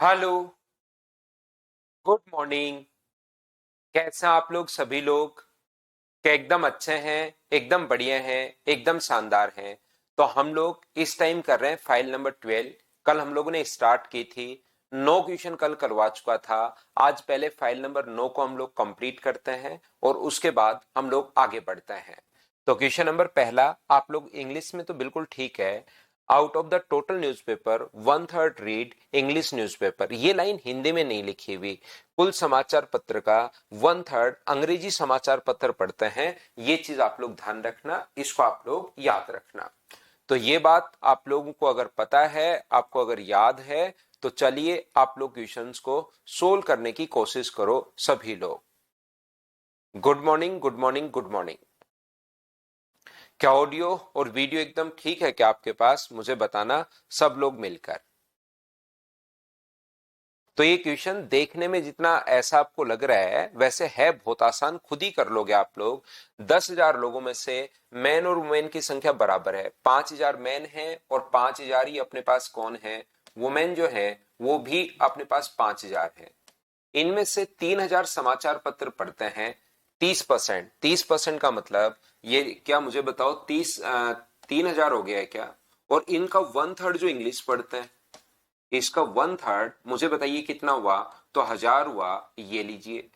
Hello. Good morning. कैसे हैं आप लोग सभी लोग? क्या एकदम अच्छे हैं, एकदम बढ़िया हैं, एकदम शानदार हैं? तो हम लोग इस टाइम कर रहे हैं फाइल नंबर 12। कल हम लोगों ने स्टार्ट की थी। 9 क्वेश्चन कल करवा चुका था। आज पहले फाइल नंबर 9 को हम लोग कंप्लीट करते हैं और उसके बाद हम लोग आगे बढ़ते हैं। तो क्वेश्चन नंबर पहला, आप लोग इंग्लिश में तो बिल्कुल ठीक है। Out of the total newspaper 1/3 read English newspaper, ये लाइन हिंदी में नहीं लिखी हुई। कुल समाचार पत्र का 1/3 अंग्रेजी समाचार पत्र पढ़ते हैं। ये चीज आप लोग ध्यान रखना, इसको आप लोग याद रखना। तो ये बात आप लोगों को अगर पता है, आपको अगर याद है, तो चलिए आप लोग क्वेश्चंस को सोल्व करने की कोशिश करो सभी लोग। Good morning, good morning, good morning. क्या ऑडियो और वीडियो एकदम ठीक है क्या आपके पास? मुझे बताना सब लोग मिलकर। तो ये क्वेश्चन देखने में जितना ऐसा आपको लग रहा है वैसे है बहुत आसान, खुद ही कर लोगे आप लोग। 10,000 लोगों में से मैन और वुमेन की संख्या बराबर है। 5,000 मैन है और 5,000 ही अपने पास कौन है? वुमेन जो है वो भी अपने पास 5,000 है। इनमें से 3,000 समाचार पत्र पढ़ते हैं। 30%, 30% का मतलब ये क्या, मुझे बताओ। 3,000 हो गया है क्या? और इनका 1/3 जो इंग्लिश पढ़ते हैं, इसका 1/3 मुझे बताइए कितना हुआ? तो 1,000 हुआ। ये लीजिए।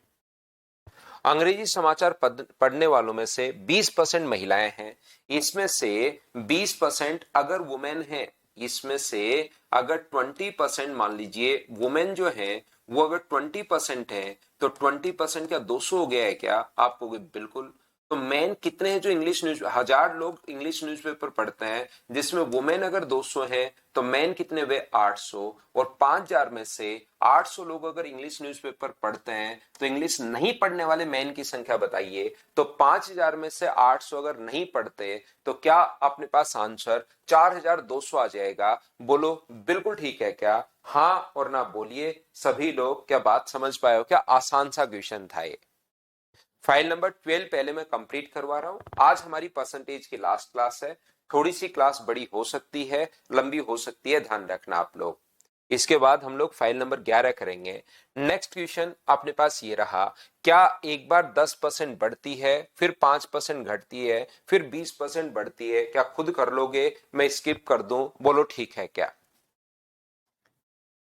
अंग्रेजी समाचार पढ़ने वालों में से 20% महिलाएं हैं। इसमें से 20% अगर वुमेन है, इसमें से अगर 20% मान लीजिए वुमेन जो है वो अगर 20% है, तो 20% क्या 200 हो गया है क्या? आपको बिल्कुल। तो मैन कितने हैं जो इंग्लिश न्यूज, 1,000 लोग इंग्लिश न्यूज़पेपर पढ़ते हैं जिसमें वुमेन अगर 200 है, तो मैन कितने हुए? 800। और 5,000 में से 800 लोग अगर इंग्लिश न्यूज़पेपर पढ़ते हैं, तो इंग्लिश नहीं पढ़ने वाले मैन की संख्या बताइए। तो 5,000 में से 800 अगर नहीं पढ़ते, तो क्या अपने पास आंसर 4,200 आ जाएगा? बोलो बिल्कुल ठीक है क्या? हाँ और ना बोलिए सभी लोग। क्या बात समझ पाए हो क्या? आसान सा क्वेश्चन था ये। फाइल नंबर 12 पहले मैं कंप्लीट करवा रहा हूं। आज हमारी परसेंटेज की लास्ट क्लास है। थोड़ी सी क्लास बड़ी हो सकती है, लंबी हो सकती है, ध्यान रखना आप लोग। इसके बाद हम लोग फाइल नंबर 11 करेंगे। नेक्स्ट क्वेश्चन अपने पास ये रहा। क्या एक बार 10% बढ़ती है, फिर 5% घटती है, फिर 20% बढ़ती है? क्या खुद कर लोगे? मैं स्किप कर दूं? बोलो ठीक है क्या?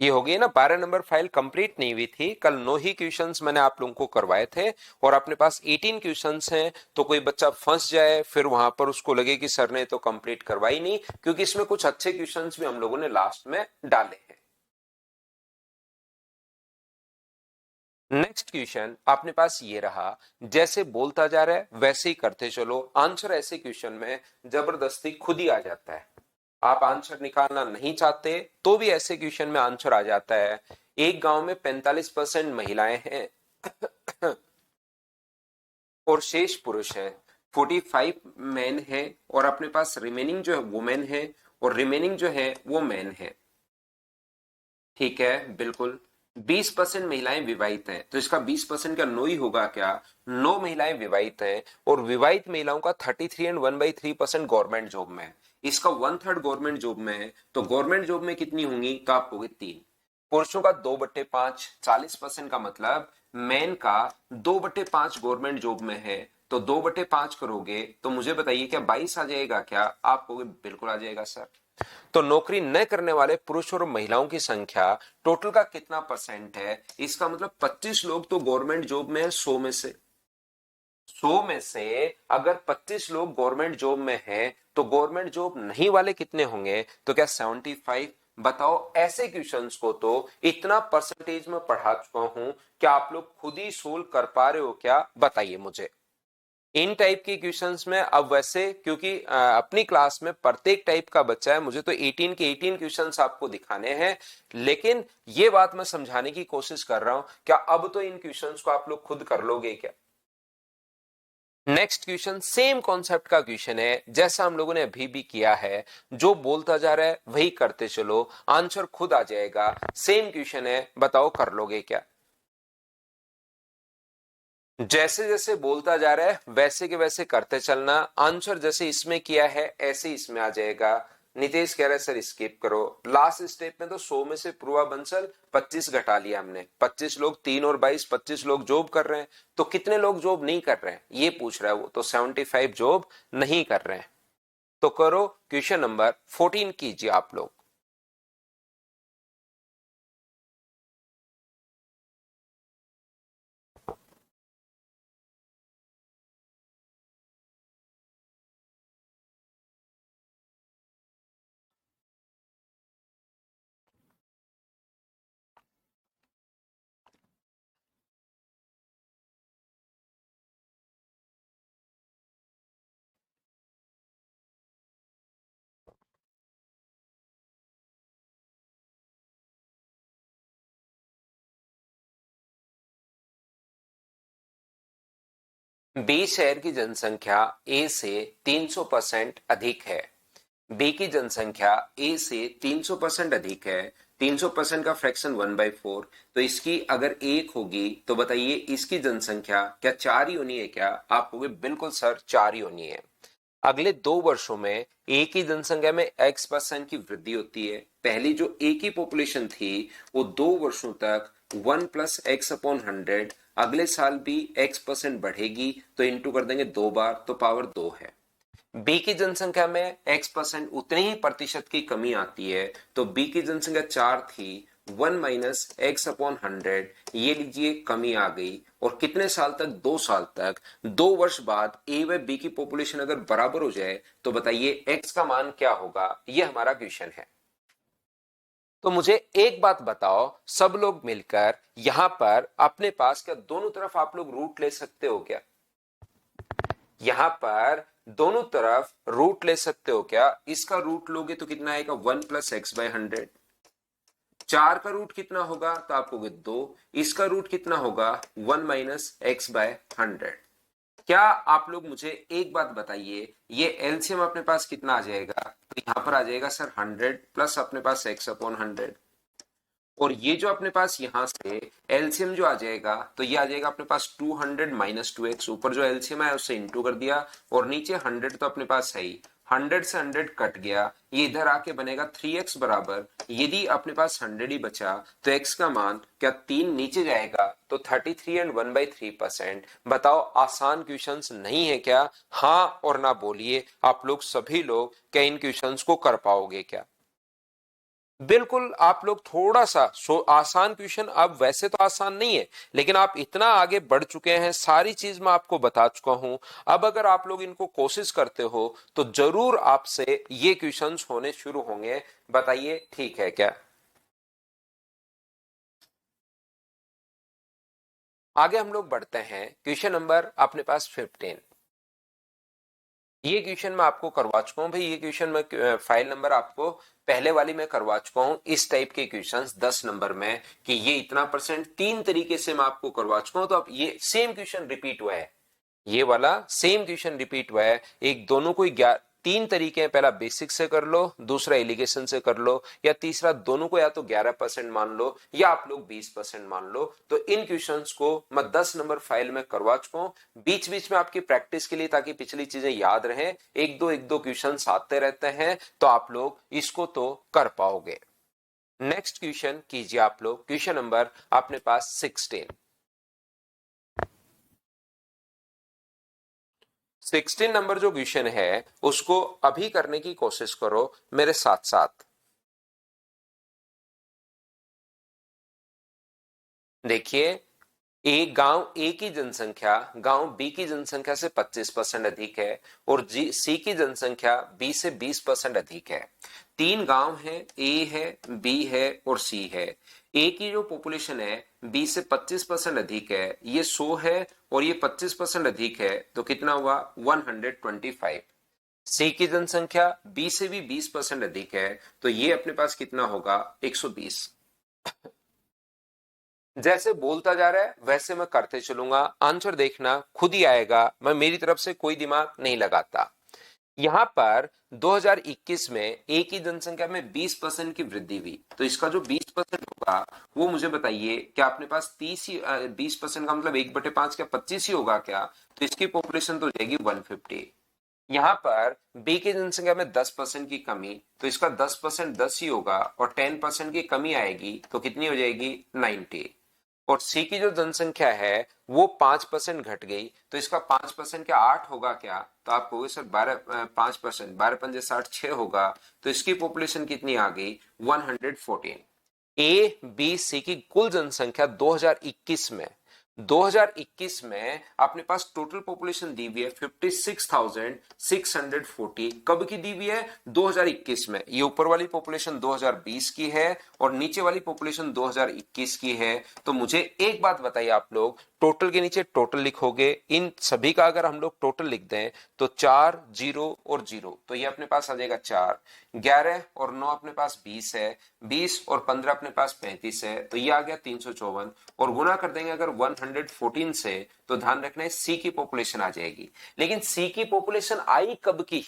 ये हो गई ना। 12 नंबर फाइल कंप्लीट नहीं हुई थी। कल 9 ही क्वेश्चंस मैंने आप लोगों को करवाए थे और अपने पास 18 क्वेश्चंस हैं। तो कोई बच्चा फंस जाए फिर वहां पर उसको लगे कि सर ने तो कंप्लीट करवाई नहीं, क्योंकि इसमें कुछ अच्छे क्वेश्चंस भी हम लोगों ने लास्ट में डाले हैं। नेक्स्ट क्वेश्चन अपने पास ये रहा। जैसे बोलता जा रहा है वैसे ही करते चलो। आंसर ऐसे क्वेश्चन में जबरदस्ती खुद ही आ जाता है। आप आंसर निकालना नहीं चाहते तो भी ऐसे क्वेश्चन में आंसर आ जाता है। एक गांव में 45% महिलाएं हैं और शेष पुरुष हैं। 45 मैन है और अपने पास रिमेनिंग जो है वुमेन है, और रिमेनिंग जो है वो मैन है। ठीक है, बिल्कुल। 20% महिलाएं विवाहित हैं, तो इसका 20% का नो ही होगा क्या? 9 महिलाएं विवाहित हैं और विवाहित महिलाओं का 33 and 1/3% गवर्नमेंट जॉब में है। इसका 1/3 गवर्नमेंट जॉब में है, तो गवर्नमेंट जॉब में कितनी होंगी? का आप होगी 3। पुरुषों का 2/5, 40% का मतलब मैन का 2/5 गवर्नमेंट जॉब में है। तो 2/5 करोगे तो मुझे बताइए क्या 22 आ जाएगा क्या? आप कहोगे बिल्कुल आ जाएगा सर। तो नौकरी न करने वाले पुरुष और महिलाओं की संख्या टोटल का कितना परसेंट है? इसका मतलब 25 लोग तो गवर्नमेंट जॉब में है 100 में से। 100 में से अगर 25 लोग गवर्नमेंट जॉब में हैं, तो गवर्नमेंट जॉब नहीं वाले कितने होंगे? तो क्या 75? बताओ। ऐसे क्वेश्चंस को तो इतना परसेंटेज में पढ़ा चुका हूं, क्या आप लोग खुद ही सोल्व कर पा रहे हो क्या? बताइए मुझे। इन टाइप के क्वेश्चंस में अब वैसे क्योंकि अपनी क्लास में प्रत्येक टाइप का बच्चा है, मुझे तो 18 के 18 क्वेश्चंस आपको दिखाने हैं। लेकिन ये बात मैं समझाने की कोशिश कर रहा हूं, क्या अब तो इन क्वेश्चंस को आप लोग खुद कर लोगे क्या? नेक्स्ट क्वेश्चन सेम कॉन्सेप्ट का क्वेश्चन है जैसा हम लोगों ने अभी भी किया है। जो बोलता जा रहा है वही करते चलो, आंसर खुद आ जाएगा। सेम क्वेश्चन है, बताओ कर लोगे क्या? जैसे जैसे बोलता जा रहा है वैसे के वैसे करते चलना। आंसर जैसे इसमें किया है ऐसे इसमें आ जाएगा। नितेश कह रहे सर स्किप करो। लास्ट स्टेप में तो 100 में से पूर्वा बंसल 25 घटा लिया हमने। 25 लोग 3 और 22, 25 लोग जॉब कर रहे हैं। तो कितने लोग जॉब नहीं कर रहे हैं ये पूछ रहा है वो। तो 75 जॉब नहीं कर रहे हैं। तो करो क्वेश्चन नंबर 14 कीजिए आप लोग। बी शहर की जनसंख्या ए से 300% अधिक है। बी की जनसंख्या ए से 300% अधिक है। 300% का फ्रैक्शन 1/4। तो इसकी अगर 1 होगी तो बताइए इसकी जनसंख्या क्या 4 ही होनी है क्या? आप कहोगे बिल्कुल सर 4 ही होनी है। अगले 2 वर्षों में ए की जनसंख्या में x% की वृद्धि होती है। पहली जो ए की पॉपुलेशन थी वो 2 वर्षों तक 1+x/100, अगले साल भी x% बढ़ेगी तो इंटू कर देंगे 2 बार तो पावर 2 है। बी की जनसंख्या में x% उतने ही प्रतिशत की कमी आती है। तो बी की जनसंख्या 4 थी, 1-x/100, ये लीजिए कमी आ गई। और कितने साल तक? 2 साल तक। 2 वर्ष बाद ए व बी की पॉपुलेशन अगर बराबर हो जाए तो बताइए x का मान क्या होगा? ये हमारा क्वेश्चन है। तो मुझे एक बात बताओ, सब लोग मिलकर यहां पर अपने पास क्या दोनों तरफ आप लोग रूट ले सकते हो क्या? यहां पर दोनों तरफ रूट ले सकते हो क्या? इसका रूट लोगे तो कितना आएगा? 1+x/100। 4 का रूट कितना होगा? तो आप कहोगे 2। इसका रूट कितना होगा? 1-x/100। क्या आप लोग मुझे एक बात बताइए, ये एलसीएम अपने पास कितना आ जाएगा? तो यहां पर आ जाएगा सर 100 प्लस अपने पास x/100। और ये जो अपने पास यहां से एलसीएम जो आ जाएगा तो ये आ जाएगा अपने पास 200 - 2x। ऊपर जो एलसीएम है उससे इंटू कर दिया और नीचे 100 तो अपने पास है ही। 100 से 100 कट गया, ये इधर आके बनेगा 3x बराबर। यदि अपने पास 100 ही बचा तो x का मान क्या 3 नीचे जाएगा? तो 33 एंड 1/3%। बताओ आसान क्वेश्चंस नहीं है क्या? हाँ और ना बोलिए। आप लोग सभी लोग क्या इन क्वेश्चंस को कर पाओगे क्या? बिल्कुल। आप लोग थोड़ा सा आसान क्वेश्चन, अब वैसे तो आसान नहीं है लेकिन आप इतना आगे बढ़ चुके हैं, सारी चीज मैं आपको बता चुका हूं। अब अगर आप लोग इनको कोशिश करते हो तो जरूर आपसे ये क्वेश्चंस होने शुरू होंगे। बताइए ठीक है क्या? आगे हम लोग बढ़ते हैं। क्वेश्चन नंबर अपने पास 15। ये क्वेश्चन मैं आपको करवा चुका हूं भाई। ये क्वेश्चन मैं फाइल नंबर आपको पहले वाली में करवा चुका हूं। इस टाइप के क्वेश्चंस 10 नंबर में कि ये इतना परसेंट 3 तरीके से मैं आपको करवा चुका हूं। तो अब ये सेम क्वेश्चन रिपीट हुआ है। ये वाला सेम क्वेश्चन रिपीट हुआ है। एक दोनों को 3 तरीके हैं। पहला बेसिक से कर लो, दूसरा एलिगेशन से कर लो, या तीसरा दोनों को या तो 11% मान लो या आप लोग 20% मान लो। तो इन क्वेश्चंस को मैं 10 नंबर फाइल में करवा चुका हूं। बीच बीच में आपकी प्रैक्टिस के लिए, ताकि पिछली चीजें याद रहें, एक दो क्वेश्चन आते रहते हैं तो आप लोग इसको तो कर पाओगे। नेक्स्ट क्वेश्चन कीजिए आप लोग। क्वेश्चन नंबर अपने पास 16 नंबर जो क्वेश्चन है उसको अभी करने की कोशिश करो मेरे साथ साथ। देखिए, गांव ए की जनसंख्या गांव बी की जनसंख्या से 25% अधिक है और सी की जनसंख्या बी से 20% अधिक है। 3 गांव हैं, ए है, बी है और सी है। ए की जो पॉपुलेशन है बी से 25% अधिक है, ये 100 है, और ये 25% अधिक है तो कितना हुआ? 125। सी की जनसंख्या बी से भी 20% अधिक है तो ये अपने पास कितना होगा? 120। जैसे बोलता जा रहा है वैसे मैं करते चलूंगा, आंसर देखना खुद ही आएगा। मैं मेरी तरफ से कोई दिमाग नहीं लगाता। यहां पर 2021 में ए की जनसंख्या में 20% की वृद्धि हुई। तो इसका जो 20% होगा वो मुझे बताइए, क्या अपने पास 30 ही 20% का मतलब 1/5 क्या 25 ही होगा क्या? तो इसकी पॉपुलेशन तो हो जाएगी 150। यहां पर बी की जनसंख्या में 10% की कमी, तो इसका 10% 10 ही होगा और 10% की कमी आएगी तो कितनी हो जाएगी 90। और सी की जो जनसंख्या है वो 5% घट गई, तो इसका 5% क्या 8 होगा क्या, तो आप कहोगे सर 12 5%, 12×5 = 6 होगा, तो इसकी पॉपुलेशन कितनी आ गई 114। ए बी सी की कुल जनसंख्या 2021 में अपने पास टोटल पॉपुलेशन दी हुई है 56,640। कब की दी हुई है 2021 में। ये ऊपर वाली पॉपुलेशन 2020 की है और नीचे वाली पॉपुलेशन 2021 की है। तो मुझे एक बात बताइए, आप लोग टोटल के नीचे टोटल लिखोगे, इन सभी का अगर हम लोग टोटल लिख दें तो 4 0 और 0, तो ये अपने पास आ जाएगा 4। 11 और 9 अपने पास 20 है, 20 और 15 अपने पास 35 है, तो ये आ गया 354। और गुना कर देंगे अगर 114 से, तो ध्यान रखना है सी की पॉपुलेशन आ जाएगी। लेकिन सी की पॉपुलेशन आई कब की,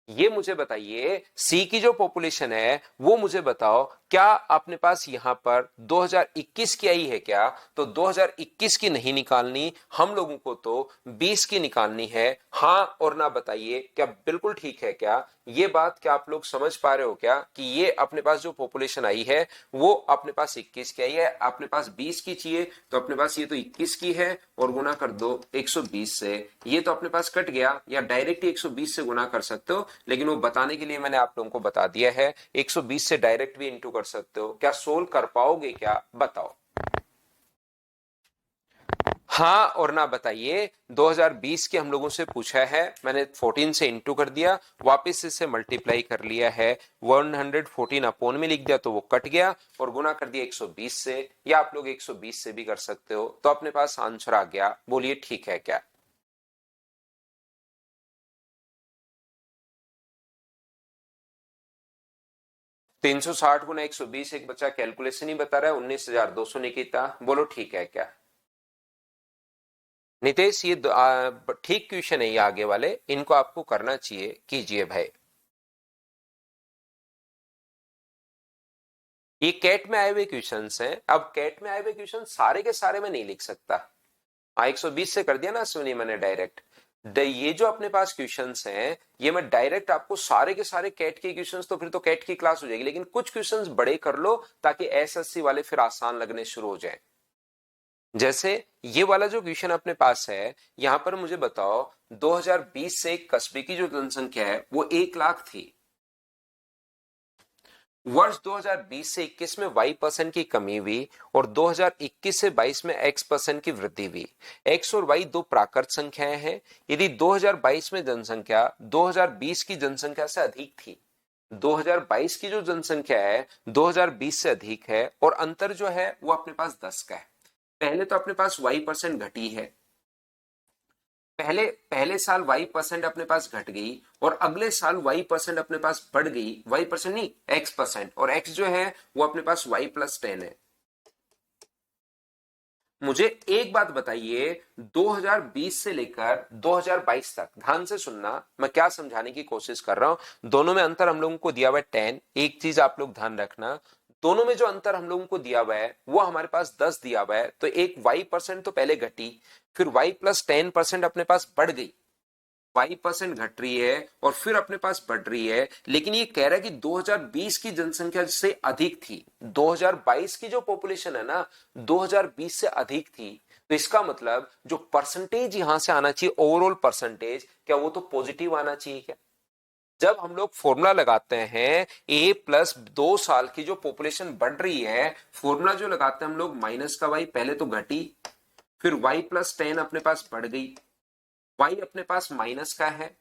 ये मुझे बताइए। सी की जो पॉपुलेशन है वो मुझे बताओ, क्या अपने पास यहां पर 2021 की आई है क्या, तो 2021 की नहीं निकालनी, हम लोगों को तो 20 की निकालनी है। हां और ना बताइए, क्या बिल्कुल ठीक है क्या ये बात, क्या आप लोग समझ पा रहे हो क्या कि ये अपने पास जो पॉपुलेशन आई है वो अपने पास 21 की आई है, अपने पास 20 की चाहिए, तो अपने पास ये तो 21 की है और गुना कर दो 120 से, ये तो अपने पास कट गया, या डायरेक्ट ही 120 से गुना कर सकते हो, लेकिन वो बताने के लिए मैंने आप लोगों को बता दिया है 120 से डायरेक्ट भी इंटू कर सकते हो। क्या सोल्व कर पाओगे क्या, बताओ। हाँ और ना बताइए। 2020 के हम लोगों से पूछा है, मैंने 14 से इंटू कर दिया, वापस इससे मल्टीप्लाई कर लिया है, 114 अपॉन में लिख दिया तो वो कट गया, और गुना कर दिया 120 से, या आप लोग 120 से भी कर सकते हो, तो अपने पास आंसर आ गया। बोलिए ठीक है क्या। 360 गुना 120, एक बच्चा कैलकुलेशन ही बता रहा है 19,200 निकिता, बोलो ठीक है क्या। नितेश ये ठीक क्वेश्चन है, ये आगे वाले इनको आपको करना चाहिए, कीजिए भाई। ये कैट में आए हुए क्वेश्चंस हैं। अब कैट में आए हुए क्वेश्चन सारे के सारे मैं नहीं लिख सकता। हाँ 120 से कर दिया ना सुनिए मैंने डायरेक्ट। ये जो अपने पास क्वेश्चंस हैं ये मैं डायरेक्ट आपको सारे के सारे कैट के क्वेश्चंस, तो फिर तो कैट की क्लास हो जाएगी, लेकिन कुछ क्वेश्चंस बड़े कर लो ताकि एसएससी वाले फिर आसान लगने शुरू हो जाए। जैसे ये वाला जो क्वेश्चन अपने पास है, यहां पर मुझे बताओ 2020 से कस्बे की जो जनसंख्या है वो 1 लाख थी। वर्ष 2020 से 21 में y% की कमी हुई और 2021 से 22 में x% की वृद्धि हुई। x और y दो प्राकृत संख्याएं हैं। यदि 2022 में जनसंख्या 2020 की जनसंख्या से अधिक थी, 2022 की जो जनसंख्या है 2020 से अधिक है, और अंतर जो है वो अपने पास 10 का है। पहले तो अपने पास y% घटी है, पहले पहले साल y% अपने पास घट गई और अगले साल y% अपने पास बढ़ गई, y% नहीं x%, और x जो है वो अपने पास y+10 है। मुझे एक बात बताइए, 2020 से लेकर 2022 तक ध्यान से सुनना, मैं क्या समझाने की कोशिश कर रहा हूं। दोनों में अंतर हम लोगों को दिया हुआ है 10। एक चीज आप लोग ध्यान रखना, दोनों में जो अंतर हम लोगों को दिया हुआ है वो हमारे पास 10 दिया हुआ है, तो एक y% तो पहले घटी, फिर y+10% अपने पास बढ़ गई, y% घट रही है और फिर अपने पास बढ़ रही है। लेकिन ये कह रहा है कि 2020 की जनसंख्या से अधिक थी, 2022 की जो पॉपुलेशन है ना 2020 से अधिक थी, तो इसका मतलब जो परसेंटेज यहां से आना चाहिए ओवरऑल परसेंटेज, क्या वो तो पॉजिटिव आना चाहिए क्या। जब हम लोग फॉर्मूला लगाते हैं A+2 साल की जो पॉपुलेशन बढ़ रही है, फॉर्मूला जो लगाते हैं हम लोग माइनस का y, पहले तो घटी, फिर y+10 अपने पास बढ़ गई, y अपने पास माइनस का है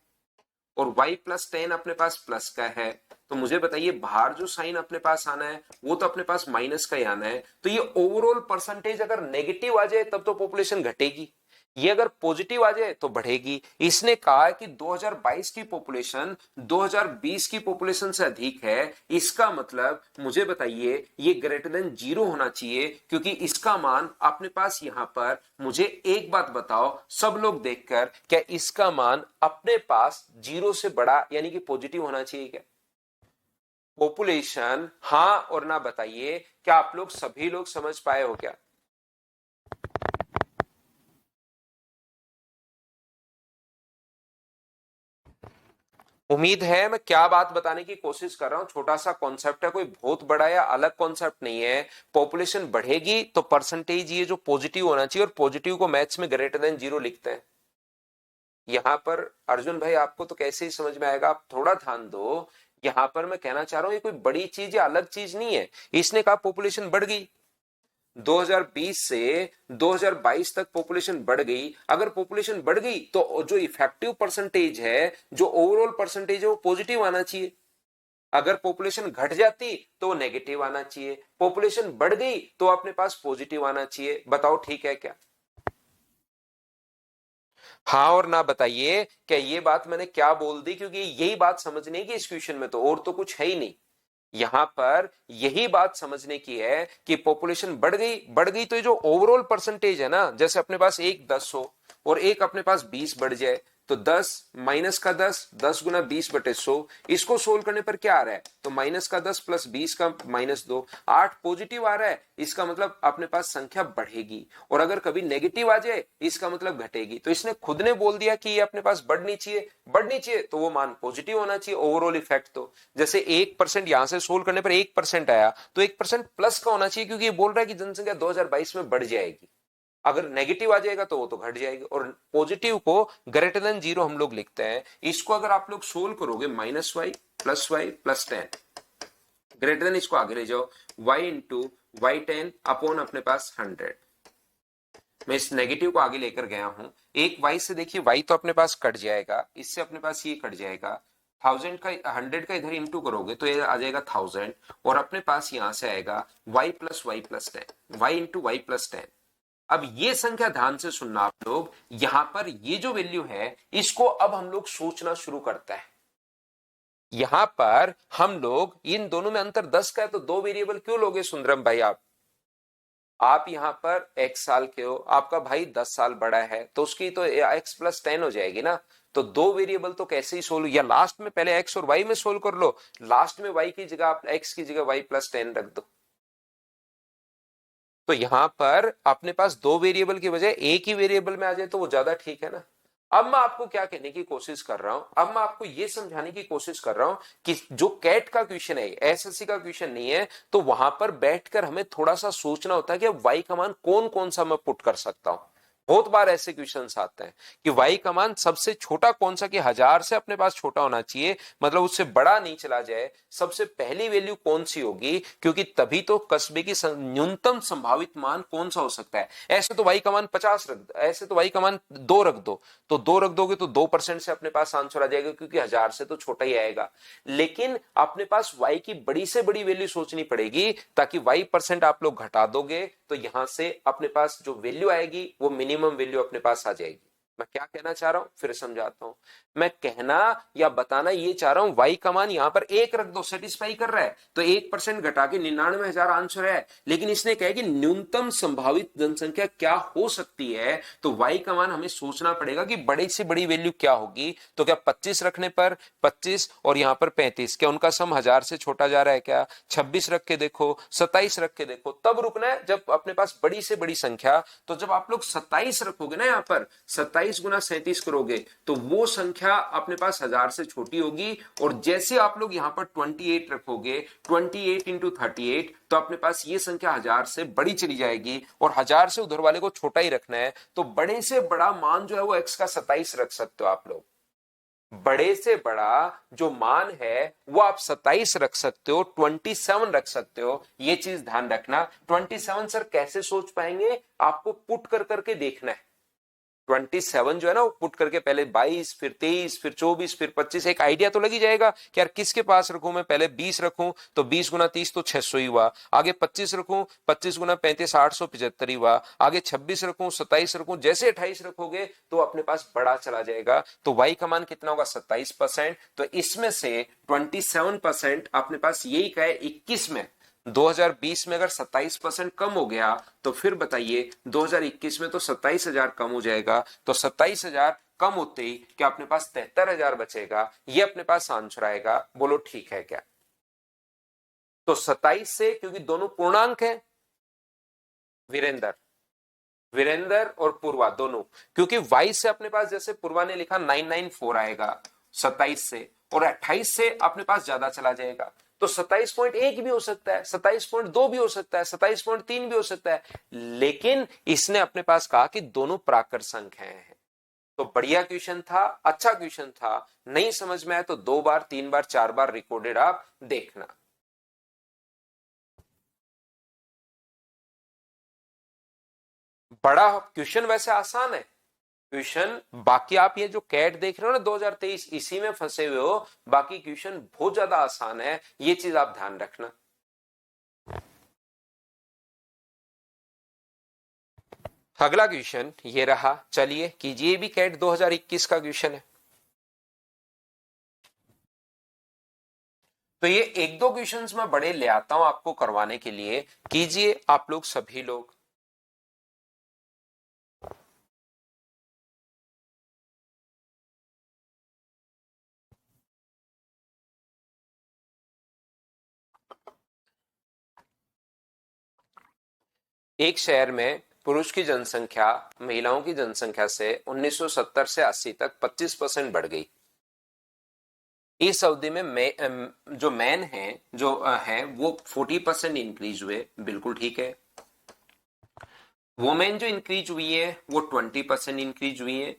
और y+10 अपने पास प्लस का है, तो मुझे बताइए बाहर जो साइन अपने पास आना है वो तो अपने पास माइनस का ही आना है। तो ये ओवरऑल परसेंटेज अगर नेगेटिव आ जाए तब तो पॉपुलेशन घटेगी, ये अगर पॉजिटिव आ जाए तो बढ़ेगी। इसने कहा है कि 2022 की पॉपुलेशन 2020 की पॉपुलेशन से अधिक है, इसका मतलब मुझे बताइए ये ग्रेटर देन 0 होना चाहिए, क्योंकि इसका मान अपने पास यहां पर, मुझे एक बात बताओ सब लोग देखकर, क्या इसका मान अपने पास 0 से बड़ा यानी कि पॉजिटिव होना चाहिए क्या। पॉपुलेशन हां और ना बताइए, क्या आप लोग सभी लोग समझ पाए हो क्या। उम्मीद है मैं क्या बात बताने की कोशिश कर रहा हूं, छोटा सा कॉन्सेप्ट है, कोई बहुत बड़ा या अलग कॉन्सेप्ट नहीं है। पॉपुलेशन बढ़ेगी तो परसेंटेज ये जो पॉजिटिव होना चाहिए, और पॉजिटिव को मैथ्स में ग्रेटर देन जीरो लिखते हैं। यहां पर अर्जुन भाई आपको तो कैसे ही समझ में आएगा, आप थोड़ा ध्यान दो। यहां पर मैं कहना चाह रहा हूं ये कोई बड़ी चीज या अलग चीज नहीं है। इसने कहा पॉपुलेशन बढ़ गई, 2020 से 2022 तक पॉपुलेशन बढ़ गई। अगर पॉपुलेशन बढ़ गई तो जो इफेक्टिव परसेंटेज है, जो ओवरऑल परसेंटेज है, वो पॉजिटिव आना चाहिए। अगर पॉपुलेशन घट जाती तो नेगेटिव आना चाहिए, पॉपुलेशन बढ़ गई तो अपने पास पॉजिटिव आना चाहिए। बताओ ठीक है क्या? हाँ और ना बताइए क्या ये बात मैंने क्या बोल दी, क्योंकि यही बात समझने की इस क्वेश्चन में, तो और तो कुछ है ही नहीं। यहां पर यही बात समझने की है कि पॉपुलेशन बढ़ गई तो ये जो ओवरऑल परसेंटेज है ना, जैसे अपने पास एक 10 हो और एक अपने पास 20 बढ़ जाए, तो 10 माइनस का 10, 10 गुना 20/100, इसको सोल्व करने पर क्या आ रहा है, तो माइनस का 10 प्लस 20 का -2, 8 पॉजिटिव आ रहा है। इसका मतलब अपने पास संख्या बढ़ेगी, और अगर कभी नेगेटिव आ जाए इसका मतलब घटेगी। तो इसने खुद ने बोल दिया कि ये अपने पास बढ़नी चाहिए तो वो मान पॉजिटिव होना चाहिए ओवरऑल इफेक्ट। तो जैसे 1% यहां से सोल्व करने पर 1% आया, तो 1% प्लस का होना चाहिए, क्योंकि ये बोल रहा है कि जनसंख्या 2022 में बढ़ जाएगी। अगर नेगेटिव आ जाएगा तो वो तो घट जाएगी, और पॉजिटिव को ग्रेटर देन जीरो हम लोग लिखते हैं। इसको अगर आप लोग सोल्व करोगे, -y+y+10 ग्रेटर देन, इसको आगे ले जाओ, y×y10 अपॉन अपने पास 100। मैं इस नेगेटिव को आगे लेकर गया हूं। एक y से देखिए, y तो अपने पास कट जाएगा, इससे अपने पास ये कट जाएगा। 1000 का 100 का इधर इंटू करोगे तो ये आ जाएगा 1000, और अपने पास यहां से आएगा y+y+10, y×y+10। अब ये संख्या ध्यान से सुनना आप लोग, यहां पर ये जो वैल्यू है इसको अब हम लोग सोचना शुरू करते हैं। यहां पर हम लोग इन दोनों में अंतर 10 का है, तो दो वेरिएबल क्यों लोगे सुंदरम भाई? आप यहां पर x साल के हो, आपका भाई 10 साल बड़ा है, तो उसकी तो x+10 हो जाएगी ना। तो दो वेरिएबल तो कैसे ही सोल्व, या लास्ट में पहले x और y में सोल्व कर लो, लास्ट में y की जगह आप x की जगह y+10 रख दो। तो यहां पर अपने पास दो वेरिएबल की बजाय एक ही वेरिएबल में आ जाए तो वो ज्यादा ठीक है ना। अब मैं आपको क्या कहने की कोशिश कर रहा हूं, अब मैं आपको यह समझाने की कोशिश कर रहा हूं कि जो कैट का क्वेश्चन है, एसएससी का क्वेश्चन नहीं है, तो वहां पर बैठकर हमें थोड़ा सा सोचना होता है कि वाई का मान कौन कौन सा मैं पुट कर सकता हूं। बहुत बार ऐसे क्वेश्चंस आते हैं कि वाई का मान सबसे छोटा कौन सा, कि 1000 से अपने पास छोटा होना चाहिए, मतलब उससे बड़ा नहीं चला जाए। सबसे पहली वैल्यू कौन सी होगी, क्योंकि तभी तो कस्बे की न्यूनतम संभावित मान कौन सा हो सकता है। ऐसे तो वाई का मान 50 रख दो, ऐसे तो वाई का मान 2 रख दो, तो 2 रख दोगे तो 2% से अपने पास आंसर आ जाएगा, क्योंकि 1000 से तो छोटा ही आएगा। लेकिन अपने पास वाई की बड़ी से बड़ी वैल्यू सोचनी पड़ेगी, ताकि y% आप लोग घटा दोगे तो यहां से अपने पास जो वैल्यू आएगी वो मिनिमम वैल्यू अपने पास आ जाएगी। मैं क्या कहना चाह रहा हूं फिर समझाता हूं। मैं कहना या बताना ये चाह रहा हूं, वाई का मान यहां पर 1 रख दो, सेटिस्फाई कर रहा है, तो 1% घटा के 99,000 आंसर है। लेकिन इसने कहा कि न्यूनतम संभावित जनसंख्या क्या हो सकती है, तो वाई का मान हमें सोचना पड़ेगा कि बड़ी से बड़ी वैल्यू क्या होगी। तो क्या 25 रखने पर 25 और यहां पर 35, क्या उनका सम 1000 से छोटा जा रहा है क्या? 26 रख के देखो, 27 रख के देखो, तब रुकना है जब अपने पास बड़ी से बड़ी संख्या। तो जब आप लोग 27 रखोगे ना, यहां पर 27 गुना 37 करोगे तो वो संख्या अपने पास 1000 से छोटी होगी। और जैसे आप लोग यहां पर 28 रखोगे, 28 × 38, तो अपने पास ये संख्या 1000 से बड़ी चली जाएगी, और 1000 से उधर वाले को छोटा ही रखना है। तो बड़े से बड़ा मान जो है वो x का 27 रख सकते हो आप लोग। बड़े से बड़ा जो मान है वो आप 27 रख सकते हो, 27 रख सकते हो। ये चीज ध्यान रखना। 27 सर कैसे सोच पाएंगे, आपको पुट कर करके देखना है। 27 जो है ना, वो पुट करके पहले 22, फिर 23, फिर 24, फिर 25, एक आइडिया तो लगी जाएगा कि यार किसके पास रखूं मैं। पहले 20 रखूं तो 20 गुना 30 तो 600 ही हुआ। आगे 25 रखूं, 25 गुना 35 875 ही हुआ। आगे 26 रखूं, 27 रखूं, जैसे 28 रखोगे तो अपने पास बड़ा चला जाएगा। तो वाई का मान कितना होगा? 27%। तो इसमें से 27% अपने पास यही का है 21 में। 2020 में अगर 27% कम हो गया तो फिर बताइए 2021 में तो 27,000 कम हो जाएगा। तो 27,000 कम होते ही क्या अपने पास 73,000 बचेगा? ये अपने पास आंसर आएगा। बोलो ठीक है क्या? तो 27 से, क्योंकि दोनों पूर्णांक है, वीरेंद्र वीरेंद्र और पूर्वा दोनों, क्योंकि y से अपने पास जैसे पूर्वा ने लिखा 994 आएगा, 27 से, और 28 से अपने पास ज्यादा चला जाएगा, तो 27.1 भी हो सकता है, 27.2 भी हो सकता है, 27.3 भी हो सकता है, लेकिन इसने अपने पास कहा कि दोनों प्राकृत संख्याएं हैं। तो बढ़िया क्वेश्चन था, अच्छा क्वेश्चन था। नहीं समझ में आया तो 2 बार 3 बार 4 बार रिकॉर्डेड आप देखना। बड़ा क्वेश्चन वैसे आसान है क्वेश्चन, बाकी आप ये जो कैट देख रहे हो ना 2023, इसी में फंसे हुए हो, बाकी क्वेश्चन बहुत ज्यादा आसान है, ये चीज आप ध्यान रखना। अगला क्वेश्चन ये रहा, चलिए कीजिए, भी कैट 2021 का क्वेश्चन है। तो ये एक दो क्वेश्चंस मैं बड़े ले आता हूं आपको करवाने के लिए, कीजिए आप लोग सभी लोग। एक शहर में पुरुष की जनसंख्या महिलाओं की जनसंख्या से 1970 से 80 तक 25% बढ़ गई। इस अवधि में जो मैन है जो है वो 40% इंक्रीज हुए, बिल्कुल ठीक है। वुमेन जो इंक्रीज हुई है वो 20% इंक्रीज हुई है,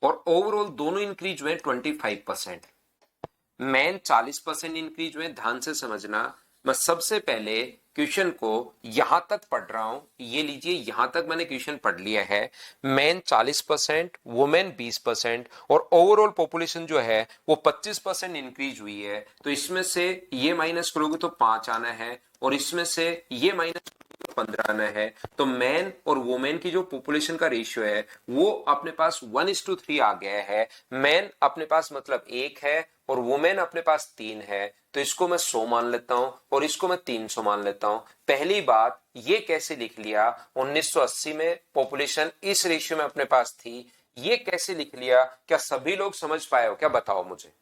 और ओवरऑल दोनों इंक्रीज हुए 25%। मैन 40% इंक्रीज हुए। ध्यान से समझना, मैं सबसे पहले क्वेश्चन को यहां तक पढ़ रहा हूं, ये लीजिए यहां तक मैंने क्वेश्चन पढ़ लिया है। मैन 40%, वुमेन 20%, और ओवरऑल पॉपुलेशन जो है वो 25% इंक्रीज हुई है। तो इसमें से ये माइनस करोगे तो 5 आना है, और इसमें से ये माइनस 15 आना है। तो मैन और वुमेन की जो पॉपुलेशन का रेशियो है वो अपने पास 1:3 आ गया है। मैन अपने पास मतलब 1 है, और वुमेन अपने पास 3 है, तो इसको मैं 100 मान लेता हूं, और इसको मैं 300 मान लेता हूं। पहली बात ये कैसे लिख लिया, 1980 में पॉपुलेशन इस रेशियो में अपने पास थी, ये कैसे लिख लिया, क्या सभी लोग समझ पाए हो क्या, बताओ मुझे।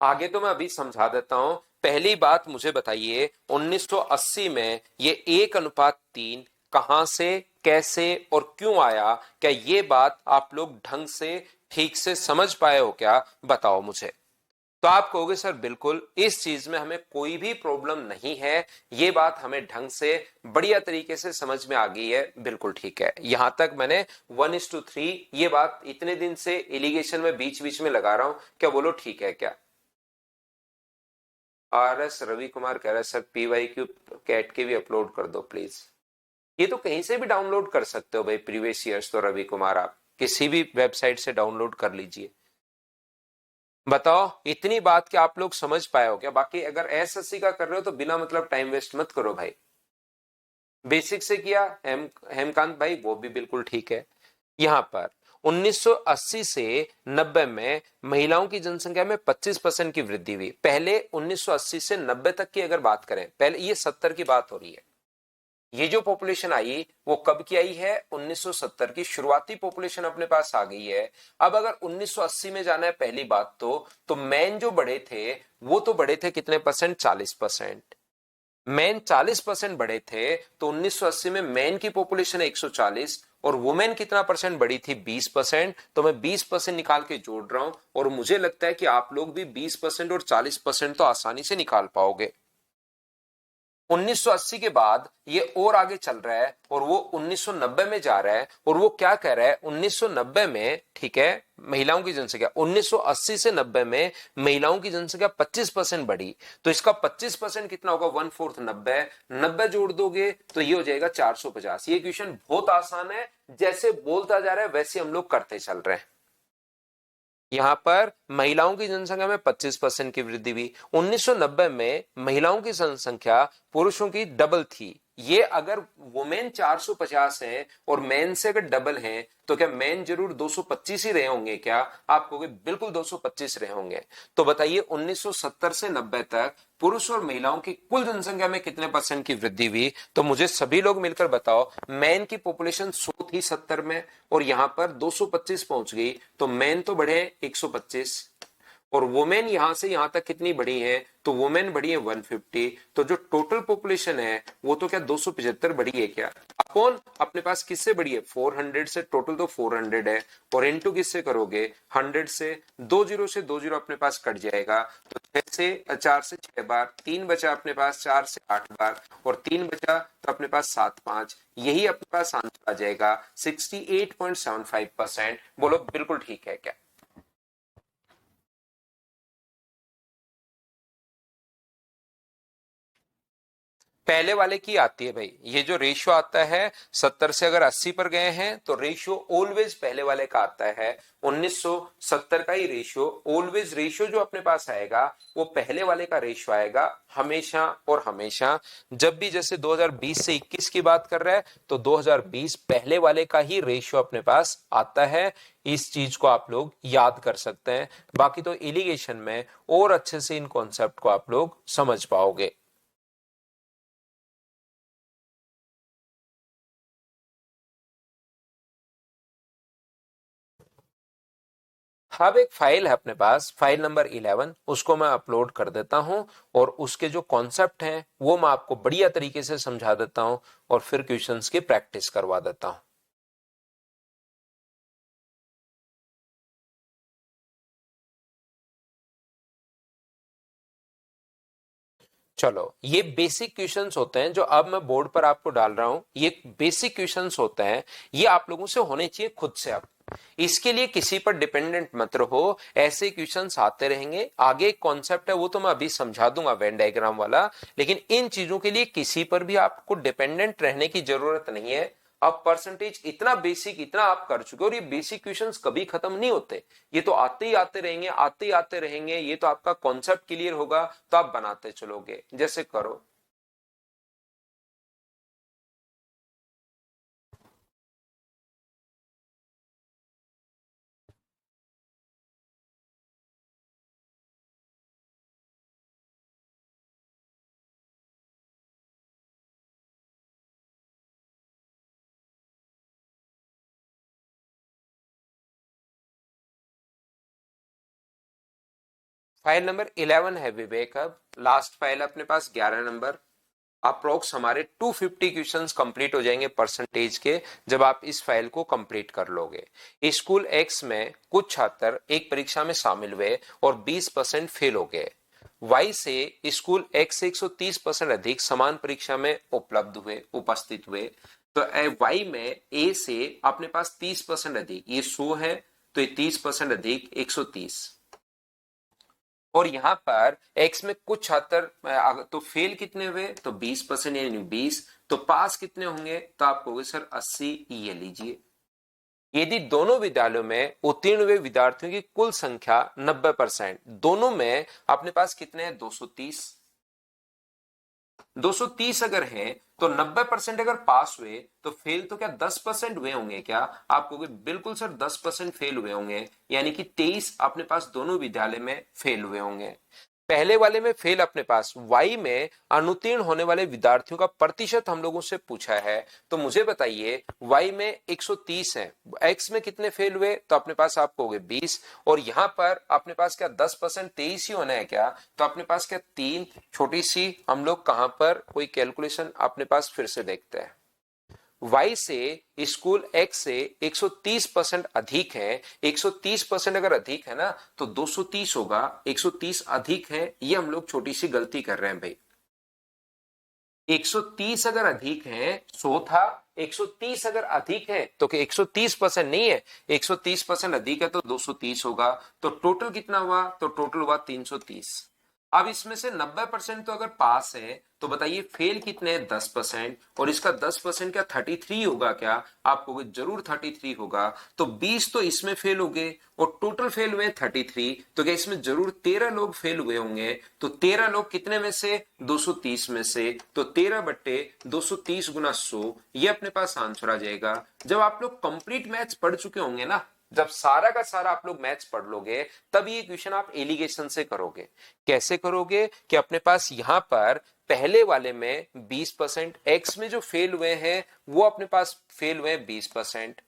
आगे तो मैं अभी समझा देता हूं। पहली बात मुझे बताइए, 1980 में ये 1:3 कहां से, कैसे और क्यों आया, क्या ये बात आप लोग ढंग से ठीक से समझ पाए हो क्या, बताओ मुझे। तो आप कहोगे सर बिल्कुल, इस चीज में हमें कोई भी प्रॉब्लम नहीं है, ये बात हमें ढंग से बढ़िया तरीके से समझ में आ गई है, बिल्कुल ठीक है। यहां तक मैंने 1:3 ये बात इतने दिन से एलिगेशन में बीच बीच में लगा रहा हूं, क्या बोलो ठीक है क्या। RS रवि कुमार कह रहा है सर PYQ कैट के भी अपलोड कर दो प्लीज। ये तो कहीं से भी डाउनलोड कर सकते हो भाई, प्रीवियस ईयर्स तो रवि कुमार आप किसी भी वेबसाइट से डाउनलोड कर लीजिए। बताओ इतनी बात कि आप लोग समझ पाए हो क्या, बाकी अगर SSC का कर रहे हो तो बिना मतलब टाइम वेस्ट मत करो भाई। बेसिक से किया हेमकांत भाई, वो भी बिल्कुल ठीक है। यहां पर 1980 से 90 में महिलाओं की जनसंख्या में 25% की वृद्धि हुई। पहले 1980 से 90 तक की अगर बात करें, पहले ये 70 की बात हो रही है, ये जो पॉपुलेशन आई वो कब की आई है, 1970 की शुरुआती पॉपुलेशन अपने पास आ गई है। अब अगर 1980 में जाना है पहली बात तो मैन जो बड़े थे वो तो बड़े थे कितने परसेंट, 40%। मैन 40% बढ़े थे, तो 1980 में मैन की पॉपुलेशन 140, और वुमेन कितना परसेंट बढ़ी थी, 20%। तो मैं 20% निकाल के जोड़ रहा हूं, और मुझे लगता है कि आप लोग भी 20% और 40% तो आसानी से निकाल पाओगे। 1980 के बाद ये और आगे चल रहा है, और वो 1990 में जा रहा है, और वो क्या कह रहा है 1990 में, ठीक है, महिलाओं की जनसंख्या 1980 से 90 में महिलाओं की जनसंख्या 25% बढ़ी। तो इसका 25% कितना होगा, 1/4 90, 90 जोड़ दोगे तो ये हो जाएगा 450। ये क्वेश्चन बहुत आसान है, जैसे बोलता जा रहा है वैसे हम लोग करते चल रहे हैं। यहां पर महिलाओं की जनसंख्या में 25% की वृद्धि हुई। 1990 में महिलाओं की जनसंख्या पुरुषों की डबल थी। ये अगर वुमेन 450 है और मैन से अगर डबल है, तो क्या मैन जरूर 225 ही रहे होंगे क्या, आप कहोगे बिल्कुल 225 रहे होंगे। तो बताइए 1970 से 90 तक पुरुष और महिलाओं की कुल जनसंख्या में कितने परसेंट की वृद्धि हुई, तो मुझे सभी लोग मिलकर बताओ। मैन की पॉपुलेशन 100 थी 70 में, और यहां पर 225 पहुंच गई, तो मैन तो बढ़े 125, और वुमेन यहां से यहां तक कितनी बढ़ी है, तो वुमेन बढ़ी है 150, तो जो टोटल पॉपुलेशन है वो तो क्या 275 बढ़ी है क्या, अपॉन अपने पास किससे बढ़ी है 400 से, टोटल तो 400 है, और इनटू किससे करोगे 100 से, 20 से 20 अपने पास कट जाएगा, तो 6 से 4 से 6 बार, 3 बचा अपने पास 4 से 8 बार, और 3 बचा तो अपने पास 7 5, यही अपने पास आंसर आ जाएगा 68.75%। बोलो बिल्कुल ठीक है क्या। पहले वाले की आती है भाई, ये जो रेशियो आता है 70 से अगर 80 पर गए हैं तो रेशियो ऑलवेज पहले वाले का आता है, 1970 का ही रेशियो, ऑलवेज रेशियो जो अपने पास आएगा वो पहले वाले का रेशियो आएगा हमेशा और हमेशा। जब भी जैसे 2020 से 21 की बात कर रहा है तो 2020 पहले वाले का ही रेशियो अपने पास आता है, इस चीज को आप लोग याद कर सकते हैं। बाकी तो इरिगेशन में और अच्छे से इन कॉन्सेप्ट को आप लोग समझ पाओगे। अब एक फाइल है अपने पास, फाइल नंबर 11, उसको मैं अपलोड कर देता हूं और उसके जो कॉन्सेप्ट हैं वो मैं आपको बढ़िया तरीके से समझा देता हूं और फिर क्वेश्चंस की प्रैक्टिस करवा देता हूं। चलो, ये बेसिक क्वेश्चंस होते हैं जो अब मैं बोर्ड पर आपको डाल रहा हूं, ये बेसिक क्वेश्चंस होते हैं, ये आप लोगों से होने चाहिए खुद से। अब इसके लिए किसी पर डिपेंडेंट मत रहो, ऐसे क्वेश्चंस आते रहेंगे। आगे एक कॉन्सेप्ट है वो तो मैं अभी समझा दूंगा वेन डायग्राम वाला, लेकिन इन चीजों के लिए किसी पर भी आपको डिपेंडेंट रहने की जरूरत नहीं है। अब परसेंटेज इतना बेसिक, इतना आप कर चुके हो, और ये बेसिक क्वेश्चंस कभी खत्म नहीं होते, ये तो आते ही आते रहेंगे, आते ही आते रहेंगे। ये तो आपका कॉन्सेप्ट क्लियर होगा तो आप बनाते चलोगे। जैसे करो, फाइल नंबर 11 है विवेक। अब लास्ट फाइल अपने पास 11 नंबर। अप्रोक्स हमारे 250 क्वेश्चंस कंप्लीट हो जाएंगे परसेंटेज के जब आप इस फाइल को कंप्लीट कर लोगे। स्कूल एक्स में कुछ छात्र एक परीक्षा में शामिल हुए और 20% फेल हो गए। वाई से स्कूल एक्स से 130% अधिक समान परीक्षा में उपलब्ध हुए, उपस्थित हुए। तो वाई में ए से अपने पास 30% अधिक, ये 100 है, तो ये 30% अधिक 130। और यहां पर एक्स में कुछ छात्र तो फेल कितने हुए, तो 20% यानी 20, तो पास कितने होंगे, तो आप कहोगे सर 80, ये लीजिए। यदि दोनों विद्यालयों में उत्तीर्ण हुए विद्यार्थियों की कुल संख्या 90%, दोनों में अपने पास कितने हैं 230, 230 अगर हैं तो 90% अगर पास हुए तो फेल तो क्या 10% हुए होंगे क्या, आप कहोगे बिल्कुल सर 10% फेल हुए होंगे, यानी कि 23 अपने पास दोनों विद्यालय में फेल हुए होंगे। पहले वाले में फेल अपने पास वाई में अनुत्तीर्ण होने वाले विद्यार्थियों का प्रतिशत हम लोगों से पूछा है, तो मुझे बताइए वाई में 130 है, एक्स में कितने फेल हुए, तो अपने पास आप कहोगे 20, और यहां पर अपने पास क्या 10% 23 ही होना है क्या, तो अपने पास क्या 3, छोटी सी हम लोग कहां पर कोई कैलकुलेशन अपने पास फिर से देखते हैं। वाई से स्कूल एक्स से 130% अधिक है, 130% अगर अधिक है ना तो 230 होगा, 130 अधिक है, ये हम लोग छोटी सी गलती कर रहे हैं भाई। 130 अगर अधिक है 100 था, 130 अगर अधिक है तो कि 130% नहीं है, 130% अधिक है तो 230 होगा, तो टोटल कितना हुआ, तो टोटल हुआ 330। अब इसमें से 90% तो अगर पास है तो बताइए फेल कितने हैं 10%, और इसका 10% क्या 33 होगा क्या, आप कहोगे जरूर 33 होगा, तो 20 तो इसमें फेल हो गए और टोटल फेल हुए 33, तो क्या इसमें जरूर 13 लोग फेल हुए होंगे, तो 13 लोग कितने में से 230 में से, तो 13/230 गुना 100, ये अपने पास आंसर आ जाएगा। जब आप लोग कंप्लीट मैथ्स पढ़ चुके होंगे ना, जब सारा का सारा आप लोग मैथ्स पढ़ लोगे तब ये क्वेश्चन आप एलिगेशन से करोगे। कैसे करोगे कि अपने पास यहां पर पहले वाले में 20%, एक्स में जो फेल हुए हैं वो अपने पास फेल हुए 20%,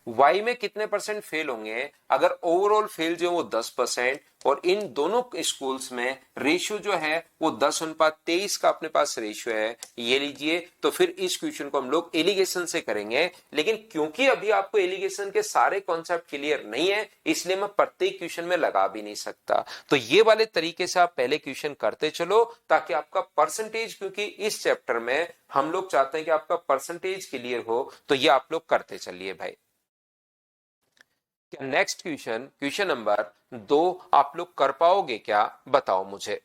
y में कितने परसेंट फेल होंगे, अगर ओवरऑल फेल जो वो 10% और इन दोनों स्कूल्स में रेशियो जो है वो 10:23 का अपने पास रेशियो है, ये लीजिए। तो फिर इस क्वेश्चन को हम लोग एलिगेशन से करेंगे, लेकिन क्योंकि अभी आपको एलिगेशन के सारे कॉन्सेप्ट क्लियर नहीं है इसलिए मैं प्रत्येक क्वेश्चन में लगा भी नहीं सकता। तो ये वाले तरीके से आप पहले क्वेश्चन करते चलो ताकि आपका परसेंटेज, क्योंकि इस चैप्टर में हम लोग चाहते हैं कि आपका परसेंटेज क्लियर हो, तो ये आप लोग करते चलिए भाई। क्या नेक्स्ट क्वेश्चन, क्वेश्चन नंबर 2 आप लोग कर पाओगे क्या, बताओ मुझे।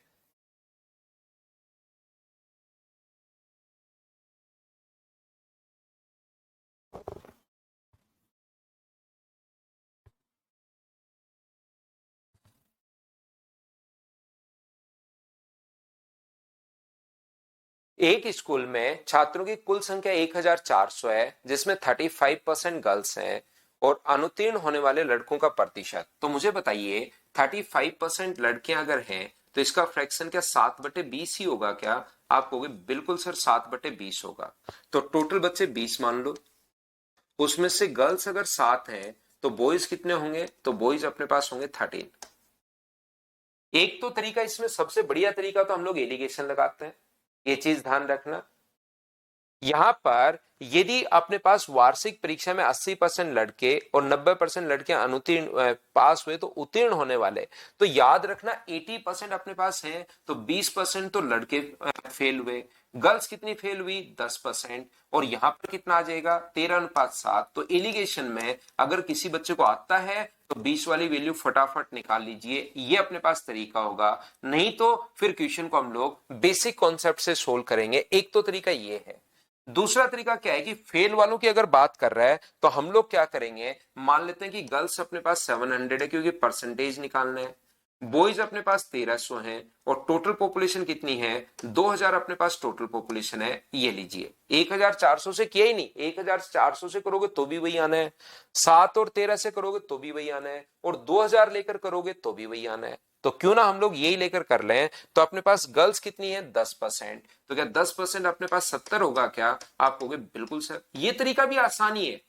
एक स्कूल में छात्रों की कुल संख्या 1400 है, जिसमें 35% गर्ल्स हैं और अनुत्तीर्ण होने वाले लड़कों का प्रतिशत। तो मुझे बताइए 35% लड़कियां अगर हैं तो इसका फ्रैक्शन क्या 7/20 ही होगा क्या? आप कहोगे बिल्कुल सर 7/20 होगा। तो टोटल बच्चे 20 मान लो, उसमें से गर्ल्स अगर 7 हैं तो बॉयज कितने होंगे? तो बॉयज अपने पास होंगे 13। एक तो तरीका, इसमें सबसे बढ़िया तरीका तो हम लोग एलिगेशन लगाते हैं, ये चीज ध्यान रखना। यहां पर यदि अपने पास वार्षिक परीक्षा में 80% लड़के और 90% लड़कियां अनुत्तीर्ण पास हुए तो उत्तीर्ण होने वाले, तो याद रखना 80% अपने पास है तो 20% तो लड़के फेल हुए। गर्ल्स कितनी फेल हुई? 10%। और यहां पर कितना आ जाएगा? 13:7। तो एलिगेशन में अगर किसी बच्चे को आता है तो 20 वाली वैल्यू फटाफट निकाल लीजिए, ये अपने पास तरीका होगा। नहीं तो फिर क्वेश्चन को हम लोग बेसिक कॉन्सेप्ट से सोल्व करेंगे। एक तो तरीका ये है। दूसरा तरीका क्या है कि फेल वालों की अगर बात कर रहा है तो हम लोग क्या करेंगे, मान लेते हैं कि गर्ल्स अपने पास 700 है क्योंकि परसेंटेज निकालना है, बॉयज अपने पास 1300 हैं और टोटल पॉपुलेशन कितनी है? 2000 अपने पास टोटल पॉपुलेशन है। ये लीजिए 1400 से किया ही नहीं, 1400 से करोगे तो भी वही आना है, 7 और 13 से करोगे तो भी वही आना है, और 2000 लेकर करोगे तो भी वही आना है। तो क्यों ना हम लोग यही लेकर कर लें। तो अपने पास गर्ल्स कितनी है? 10%। तो क्या 10% अपने पास 70 होगा क्या? आप कहोगे बिल्कुल सर, ये तरीका भी आसानी है।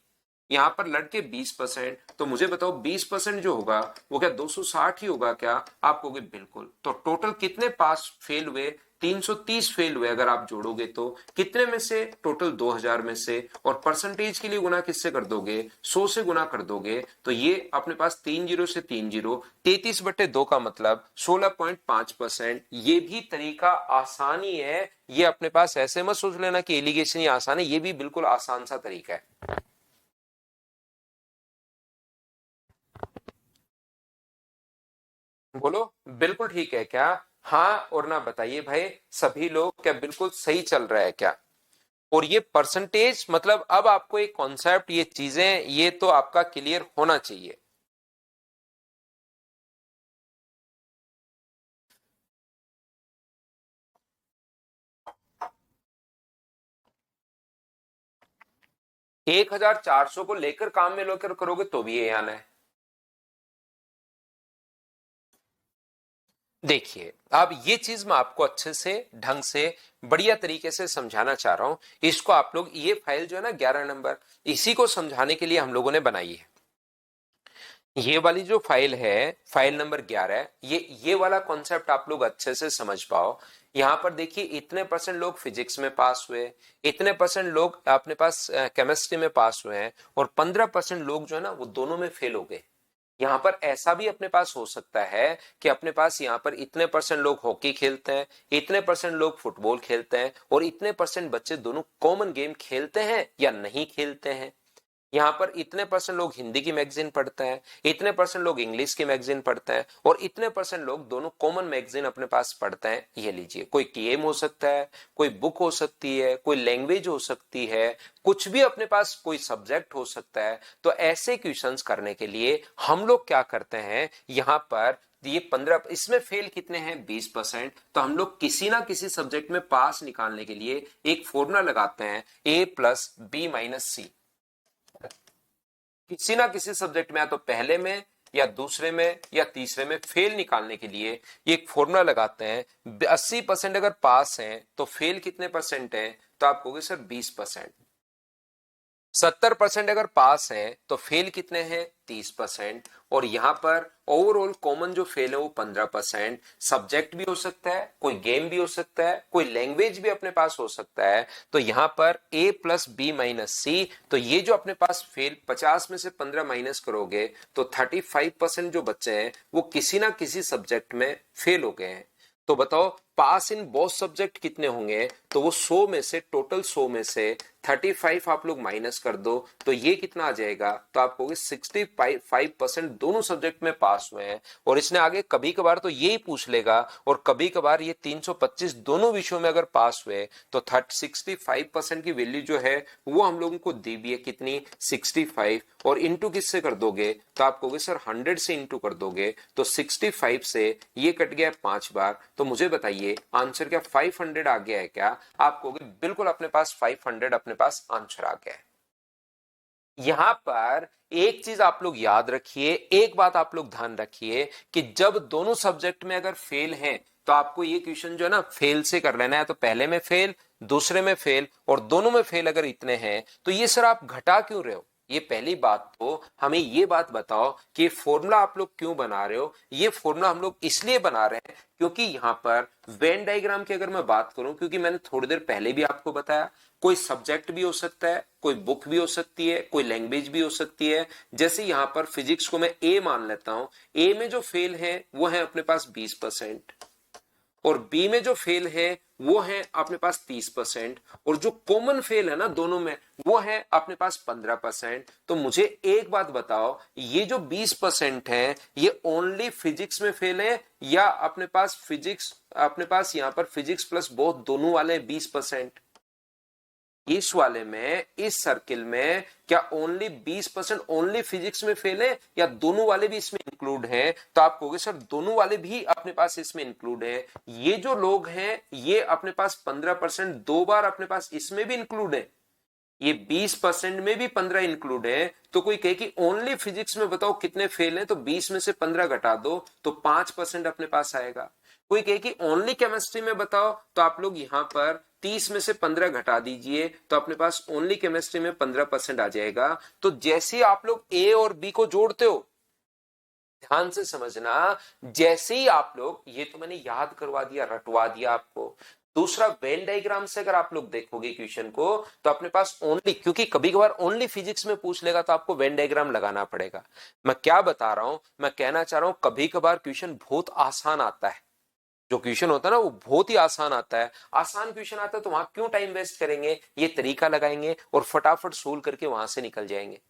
यहां पर लड़के 20%, तो मुझे बताओ 20% जो होगा वो क्या 260 ही होगा क्या? आप कहोगे बिल्कुल। तो टोटल कितने पास फेल हुए? 330 फेल हुए अगर आप जोड़ोगे तो। कितने में से? टोटल 2000 में से। और परसेंटेज के लिए गुना किससे कर दोगे? 100 से गुना कर दोगे। तो ये अपने पास 30 से 30, 33/2 का मतलब 16.5%। ये भी तरीका आसानी है। ये अपने पास ऐसे मत सोच लेना कि एलिगेशन ही आसान है, ये भी बिल्कुल आसान सा तरीका है। बोलो बिल्कुल ठीक है क्या? हाँ और ना बताइए भाई, सभी लोग क्या बिल्कुल सही चल रहा है क्या? और ये परसेंटेज मतलब अब आपको एक कॉन्सेप्ट, ये चीजें ये तो आपका क्लियर होना चाहिए। 1400 को लेकर काम में लेकर करोगे तो भी ये आना है। देखिए अब ये चीज मैं आपको अच्छे से ढंग से बढ़िया तरीके से समझाना चाह रहा हूं। इसको आप लोग, ये फाइल जो है ना 11 नंबर, इसी को समझाने के लिए हम लोगों ने बनाई है। ये वाली जो फाइल है, फाइल नंबर 11, ये वाला कॉन्सेप्ट आप लोग अच्छे से समझ पाओ। यहां पर देखिए इतने परसेंट लोग फिजिक्स में पास हुए, इतने परसेंट लोग अपने पास केमिस्ट्री में पास हुए हैं, और 15% लोग जो है ना वो दोनों में फेल हो गए। यहाँ पर ऐसा भी अपने पास हो सकता है कि अपने पास यहाँ पर इतने परसेंट लोग हॉकी खेलते हैं, इतने परसेंट लोग फुटबॉल खेलते हैं, और इतने परसेंट बच्चे दोनों कॉमन गेम खेलते हैं या नहीं खेलते हैं। यहाँ पर इतने परसेंट लोग हिंदी की मैगजीन पढ़ते हैं, इतने परसेंट लोग इंग्लिश की मैगजीन पढ़ते हैं, और इतने परसेंट लोग दोनों कॉमन मैगजीन अपने पास पढ़ते हैं। ये लीजिए, कोई गेम हो सकता है, कोई बुक हो सकती है, कोई लैंग्वेज हो सकती है, कुछ भी अपने पास कोई सब्जेक्ट हो सकता है। तो ऐसे क्वेश्चंस करने के लिए हम लोग क्या करते हैं, यहाँ पर ये 15, इसमें फेल कितने हैं? 20%। तो हम लोग किसी ना किसी सब्जेक्ट में पास निकालने के लिए एक फॉर्मूला लगाते हैं, A+B-C। किसी ना किसी सब्जेक्ट में या तो पहले में या दूसरे में या तीसरे में फेल निकालने के लिए एक फॉर्मूला लगाते हैं। 80% अगर पास हैं तो फेल कितने परसेंट है? तो आप कहोगे सर 20%। 70% अगर पास है तो फेल कितने हैं 30%। और यहां पर ओवरऑल कॉमन जो फेल है वो 15%। सब्जेक्ट भी हो सकता है, कोई गेम भी हो सकता है, कोई लैंग्वेज भी अपने पास हो सकता है। तो यहां पर a प्लस बी माइनस सी, तो ये जो अपने पास फेल 50 में से 15 माइनस करोगे तो 35% जो बच्चे हैं वो किसी ना किसी सब्जेक्ट में फेल हो गए हैं। तो बताओ पास इन बोथ सब्जेक्ट कितने होंगे, तो वो 100 में से, टोटल 100 में से 35 आप लोग माइनस कर दो तो ये कितना आ जाएगा, तो आप कहोगे 65% दोनों सब्जेक्ट में पास हुए हैं। और इसने आगे कभी कभार तो यही पूछ लेगा, और कभी कभार ये 325 दोनों विषयों में अगर पास हुए तो 65% की वैल्यू जो है वो हम लोगों को दी भी है कितनी 65, और इंटू किससे कर दोगे, तो आप कहोगे सर 100 से इंटू कर दोगे तो 65 से ये कट गया 5 बार। तो मुझे बताइए आंसर क्या 500 आ गया है क्या? आप कहोगे बिल्कुल अपने पास 500 अपने पास आंसर आ गया है। यहां पर एक चीज आप लोग याद रखिए, एक बात आप लोग ध्यान रखिए कि जब दोनों सब्जेक्ट में अगर फेल हैं तो आपको ये क्वेश्चन जो है ना फेल से कर लेना है। तो पहले में फेल, दूसरे में फेल, और दोनों में फेल अगर इतने हैं तो ये सर आप घटा क्यों रहे हो? ये पहली बात, तो हमें ये बात बताओ कि फॉर्मूला आप लोग क्यों बना रहे हो? ये फॉर्मूला हम लोग इसलिए बना रहे हैं क्योंकि यहां पर वेन डायग्राम की अगर मैं बात करूं, क्योंकि मैंने थोड़ी देर पहले भी आपको बताया कोई सब्जेक्ट भी हो सकता है, कोई बुक भी हो सकती है, कोई लैंग्वेज भी हो सकती है। जैसे यहां पर फिजिक्स को मैं ए मान लेता हूं, ए में जो फेल है वो है अपने पास 20%, और बी में जो फेल है वो है अपने पास 30%, और जो कॉमन फेल है ना दोनों में वो है अपने पास 15%। तो मुझे एक बात बताओ, ये जो 20% है ये ओनली फिजिक्स में फेल है, या अपने पास फिजिक्स, अपने पास यहां पर फिजिक्स प्लस बोथ दोनों वाले 20%? इस वाले में, इस सर्किल में क्या ओनली 20% ओनली फिजिक्स में फेल है, या दोनों वाले भी इसमें इंक्लूड हैं? तो आप कहोगे सर दोनों वाले भी अपने पास इसमें इंक्लूड है। ये जो लोग हैं ये अपने पास 15% दो बार अपने पास इसमें भी इंक्लूड है, ये 20% में भी 15 इंक्लूड है। तो कोई कहे कि ओनली फिजिक्स में बताओ कितने फेल हैं, तो 20 में से 15 घटा दो तो 5% अपने पास आएगा। कोई कहे कि ओनली केमिस्ट्री में बताओ, तो आप लोग यहां पर 30 में से 15 घटा दीजिए तो अपने पास ओनली केमिस्ट्री में 15% आ जाएगा। तो जैसे आप लोग ए और बी को जोड़ते हो, ध्यान से समझना, जैसे ही आप लोग, ये तो मैंने याद करवा दिया, रटवा दिया आपको। दूसरा वेन डायग्राम से अगर आप लोग देखोगे क्वेश्चन को तो अपने पास ओनली, क्योंकि कभी कभार ओनली फिजिक्स में पूछ लेगा तो आपको वेन डायग्राम लगाना पड़ेगा। मैं क्या बता रहा हूं, मैं कहना चाह रहा हूं कभी कभार क्वेश्चन बहुत आसान आता है, जो क्वेश्चन होता है ना वो बहुत ही आसान आता है। आसान क्वेश्चन आता है तो वहां क्यों टाइम वेस्ट करेंगे, ये तरीका लगाएंगे और फटाफट सोल्व करके वहां से निकल जाएंगे।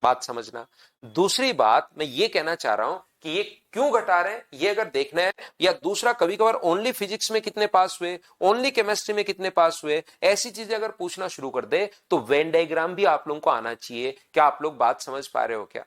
बात समझना। दूसरी बात मैं ये कहना चाह रहा हूं कि ये क्यों घटा रहे हैं ये अगर देखना है, या दूसरा कभी कभार ओनली फिजिक्स में कितने पास हुए, ओनली केमिस्ट्री में कितने पास हुए, ऐसी चीजें अगर पूछना शुरू कर दे तो वेन डायग्राम भी आप लोगों को आना चाहिए। क्या आप लोग बात समझ पा रहे हो क्या?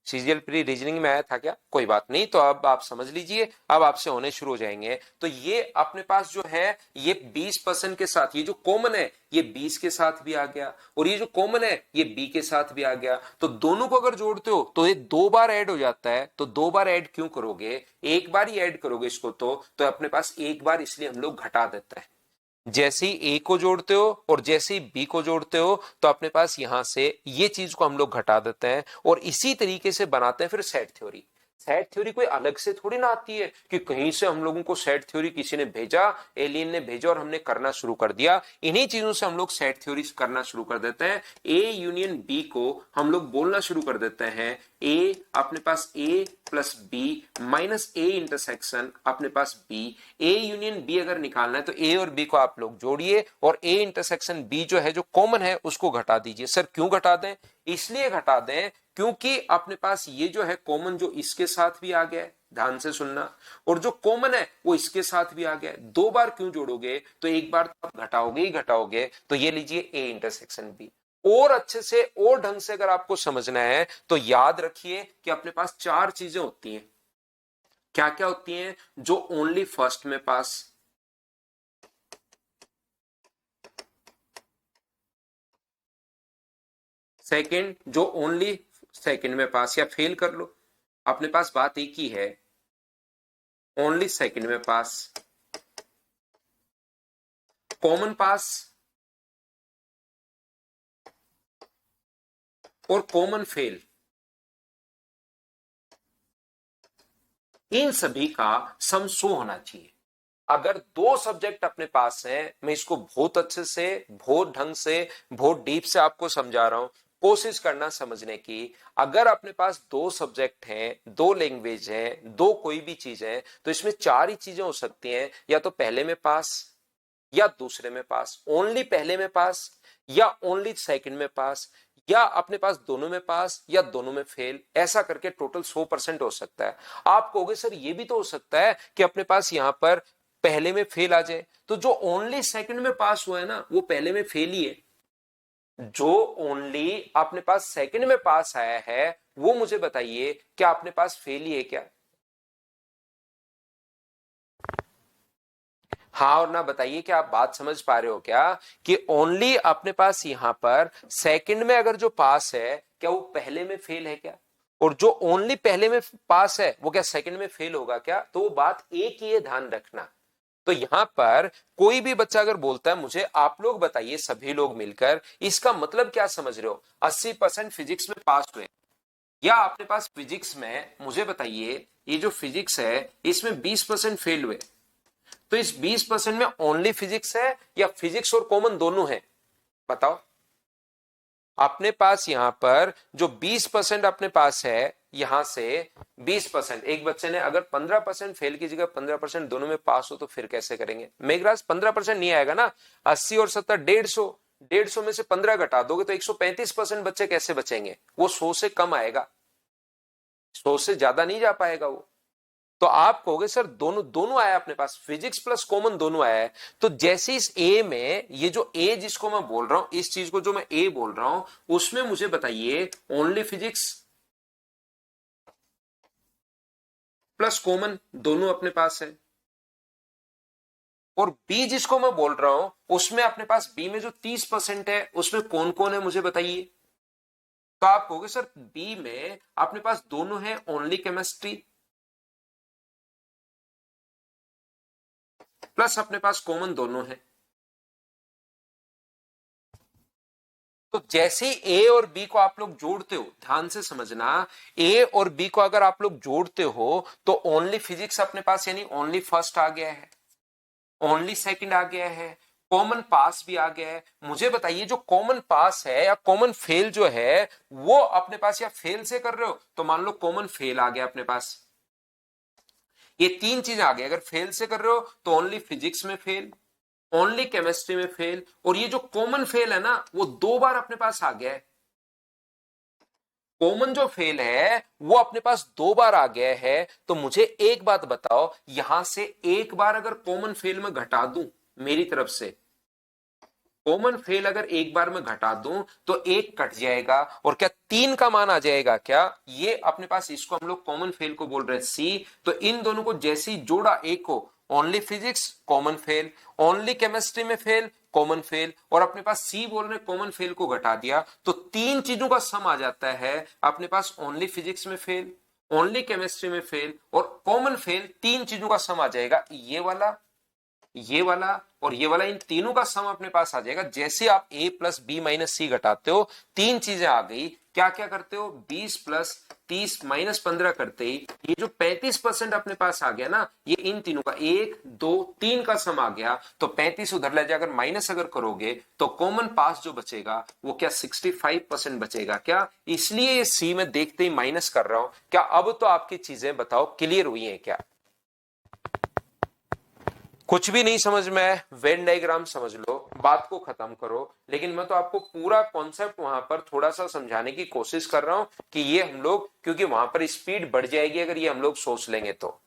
सीजीएल प्री रीजनिंग में आया था क्या? कोई बात नहीं, तो अब आप समझ लीजिए, अब आपसे होने शुरू हो जाएंगे। तो ये अपने पास जो है ये 20% के साथ, ये जो कॉमन है ये 20 के साथ भी आ गया, और ये जो कॉमन है ये बी के साथ भी आ गया। तो दोनों को अगर जोड़ते हो तो ये दो बार ऐड हो जाता है। तो दो बार ऐड क्यों करोगे, एक बार ही ऐड करोगे इसको, तो अपने पास एक बार इसलिए हम लोग घटा देता है। जैसे ही ए को जोड़ते हो और जैसे ही बी को जोड़ते हो तो अपने पास यहां से ये चीज को हम लोग घटा देते हैं, और इसी तरीके से बनाते हैं फिर सेट थ्योरी। सेट थ्योरी कोई अलग से थोड़ी ना आती है कि कहीं से हम लोगों को सेट थ्योरी किसी ने भेजा, एलियन ने भेजा और हमने करना शुरू कर दिया। इन्हीं चीजों से हम लोग सेट थ्योरी करना शुरू कर देते हैं। ए यूनियन बी को हम लोग बोलना शुरू कर देते हैं ए अपने पास A plus B minus A intersection अपने पास बी। ए यूनियन बी अगर निकालना है तो ए और बी को आप लोग जोड़िए, और ए इंटरसेक्शन बी जो है जो कॉमन है उसको घटा दीजिए। सर क्यों घटा दें? इसलिए घटा दें क्योंकि अपने पास ये जो है कॉमन जो इसके साथ भी आ गया है, ध्यान से सुनना, और जो कॉमन है वो इसके साथ भी आ गया है। दो बार क्यों जोड़ोगे, तो एक बार तो आप घटाओगे ही घटाओगे। तो ये लीजिए ए इंटरसेक्शन बी। और अच्छे से और ढंग से अगर आपको समझना है तो याद रखिए कि अपने पास चार चीजें होती हैं। क्या क्या होती हैं? जो ओनली फर्स्ट में पास, सेकंड जो ओनली सेकंड में पास या फेल कर लो, अपने पास बात एक ही है, ओनली सेकंड में पास, कॉमन पास, और कॉमन फेल, इन सभी का सम 100 होना चाहिए। अगर दो सब्जेक्ट अपने पास है, मैं इसको बहुत अच्छे से, बहुत ढंग से, बहुत डीप से आपको समझा रहा हूं, कोशिश करना समझने की। अगर अपने पास दो सब्जेक्ट हैं, दो लैंग्वेज है, दो कोई भी चीज है, तो इसमें चार ही चीजें हो सकती हैं, या तो पहले में पास, या दूसरे में पास, ओनली पहले में पास, या ओनली सेकंड में पास, या अपने पास दोनों में पास, या दोनों में फेल। ऐसा करके टोटल 100% हो सकता है। आप कहोगे सर ये भी तो हो सकता है कि अपने पास यहां पर पहले में फेल आ जाए, तो जो ओनली सेकंड में पास हुआ है ना, वो पहले में फेल ही है। जो ओनली अपने पास सेकंड में पास आया है, वो मुझे बताइए क्या अपने पास फेल ही है क्या? हाँ और ना बताइए कि आप बात समझ पा रहे हो क्या, कि ओनली अपने पास यहां पर सेकंड में अगर जो पास है, क्या वो पहले में फेल है क्या? और जो ओनली पहले में पास है, वो क्या सेकंड में फेल होगा क्या? तो वो बात एक ही है, ध्यान रखना। तो यहां पर कोई भी बच्चा अगर बोलता है मुझे, आप लोग बताइए सभी लोग मिलकर, इसका मतलब क्या समझ रहे हो? 80% फिजिक्स में पास हुए, या अपने पास फिजिक्स में, मुझे बताइए ये जो फिजिक्स है इसमें 20% फेल हुए, तो इस 20% में ओनली फिजिक्स है या फिजिक्स और कॉमन दोनों है? बताओ। अपने पास यहां पर जो 20% अपने पास है, यहां से 20%, एक बच्चे ने अगर 15% फेल की जगह 15% दोनों में पास हो, तो फिर कैसे करेंगे? मेघराज 15% नहीं आएगा ना, 80 और 70 150, 150 में से 15 घटा दोगे तो 135% बच्चे कैसे बचेंगे? वो 100 से कम आएगा, 100 से ज्यादा नहीं जा पाएगा वो। तो आप कहोगे सर दोनों दोनों आया अपने पास, फिजिक्स प्लस कॉमन दोनों आया है। तो जैसे इस ए में, ये जो ए जिसको मैं बोल रहा हूं, इस चीज को जो मैं ए बोल रहा हूं, उसमें मुझे बताइए ओनली फिजिक्स प्लस कॉमन दोनों अपने पास है। और बी जिसको मैं बोल रहा हूं, उसमें अपने पास बी में जो 30% है, उसमें कौन कौन है मुझे बताइए। तो आप कहोगे सर बी में अपने पास दोनों है, ओनली केमिस्ट्री प्लस अपने पास कॉमन दोनों है। तो जैसे ए और बी को आप लोग जोड़ते हो, ध्यान से समझना, ए और बी को अगर आप लोग जोड़ते हो, तो ओनली फिजिक्स अपने पास, यानी ओनली फर्स्ट आ गया है, ओनली सेकंड आ गया है, कॉमन पास भी आ गया है। मुझे बताइए जो कॉमन पास है या कॉमन फेल जो है, वो अपने पास, या फेल से कर रहे हो तो मान लो कॉमन फेल आ गया अपने पास। ये तीन चीजें आ गई। अगर फेल से कर रहे हो तो ओनली फिजिक्स में फेल, ओनली केमिस्ट्री में फेल, और ये जो कॉमन फेल है ना, वो दो बार अपने पास आ गया है। कॉमन जो फेल है वो अपने पास दो बार आ गया है। तो मुझे एक बात बताओ, यहां से एक बार अगर कॉमन फेल में घटा दूं मेरी तरफ से, कॉमन फेल अगर एक बार में घटा दूं तो एक कट जाएगा, और क्या तीन का मान आ जाएगा क्या? ये अपने पास, इसको हम लोग कॉमन फेल को बोल रहे हैं सी। तो इन दोनों को जैसे ही जोड़ा एक को, only physics common fail, only chemistry में फेल कॉमन फेल, और अपने पास सी बोल रहे कॉमन फेल को घटा दिया, तो तीन चीजों का सम आ जाता है अपने पास। ओनली फिजिक्स में फेल, ओनली केमिस्ट्री में फेल और कॉमन फेल, तीन चीजों का सम आ जाएगा। ये वाला, ये वाला और ये वाला, इन तीनों का सम अपने पास आ जाएगा। जैसे आप a प्लस बी माइनस सी घटाते हो, तीन चीजें आ गई। क्या क्या करते हो? 20 प्लस 30 माइनस 15 करते ही ये जो 35% अपने पास आ गया ना, ये इन तीनों का, एक दो तीन का सम आ गया। तो 35 उधर ले जाकर माइनस अगर करोगे तो कॉमन पास जो बचेगा वो क्या 65% बचेगा क्या? इसलिए ये सी में देखते ही माइनस कर रहा हूं। क्या अब तो आपकी चीजें बताओ क्लियर हुई हैं क्या? कुछ भी नहीं समझ में आए, वेन डायग्राम समझ लो, बात को खत्म करो। लेकिन मैं तो आपको पूरा कॉन्सेप्ट वहां पर थोड़ा सा समझाने की कोशिश कर रहा हूं कि ये हम लोग, क्योंकि वहां पर स्पीड बढ़ जाएगी अगर ये हम लोग सोच लेंगे तो।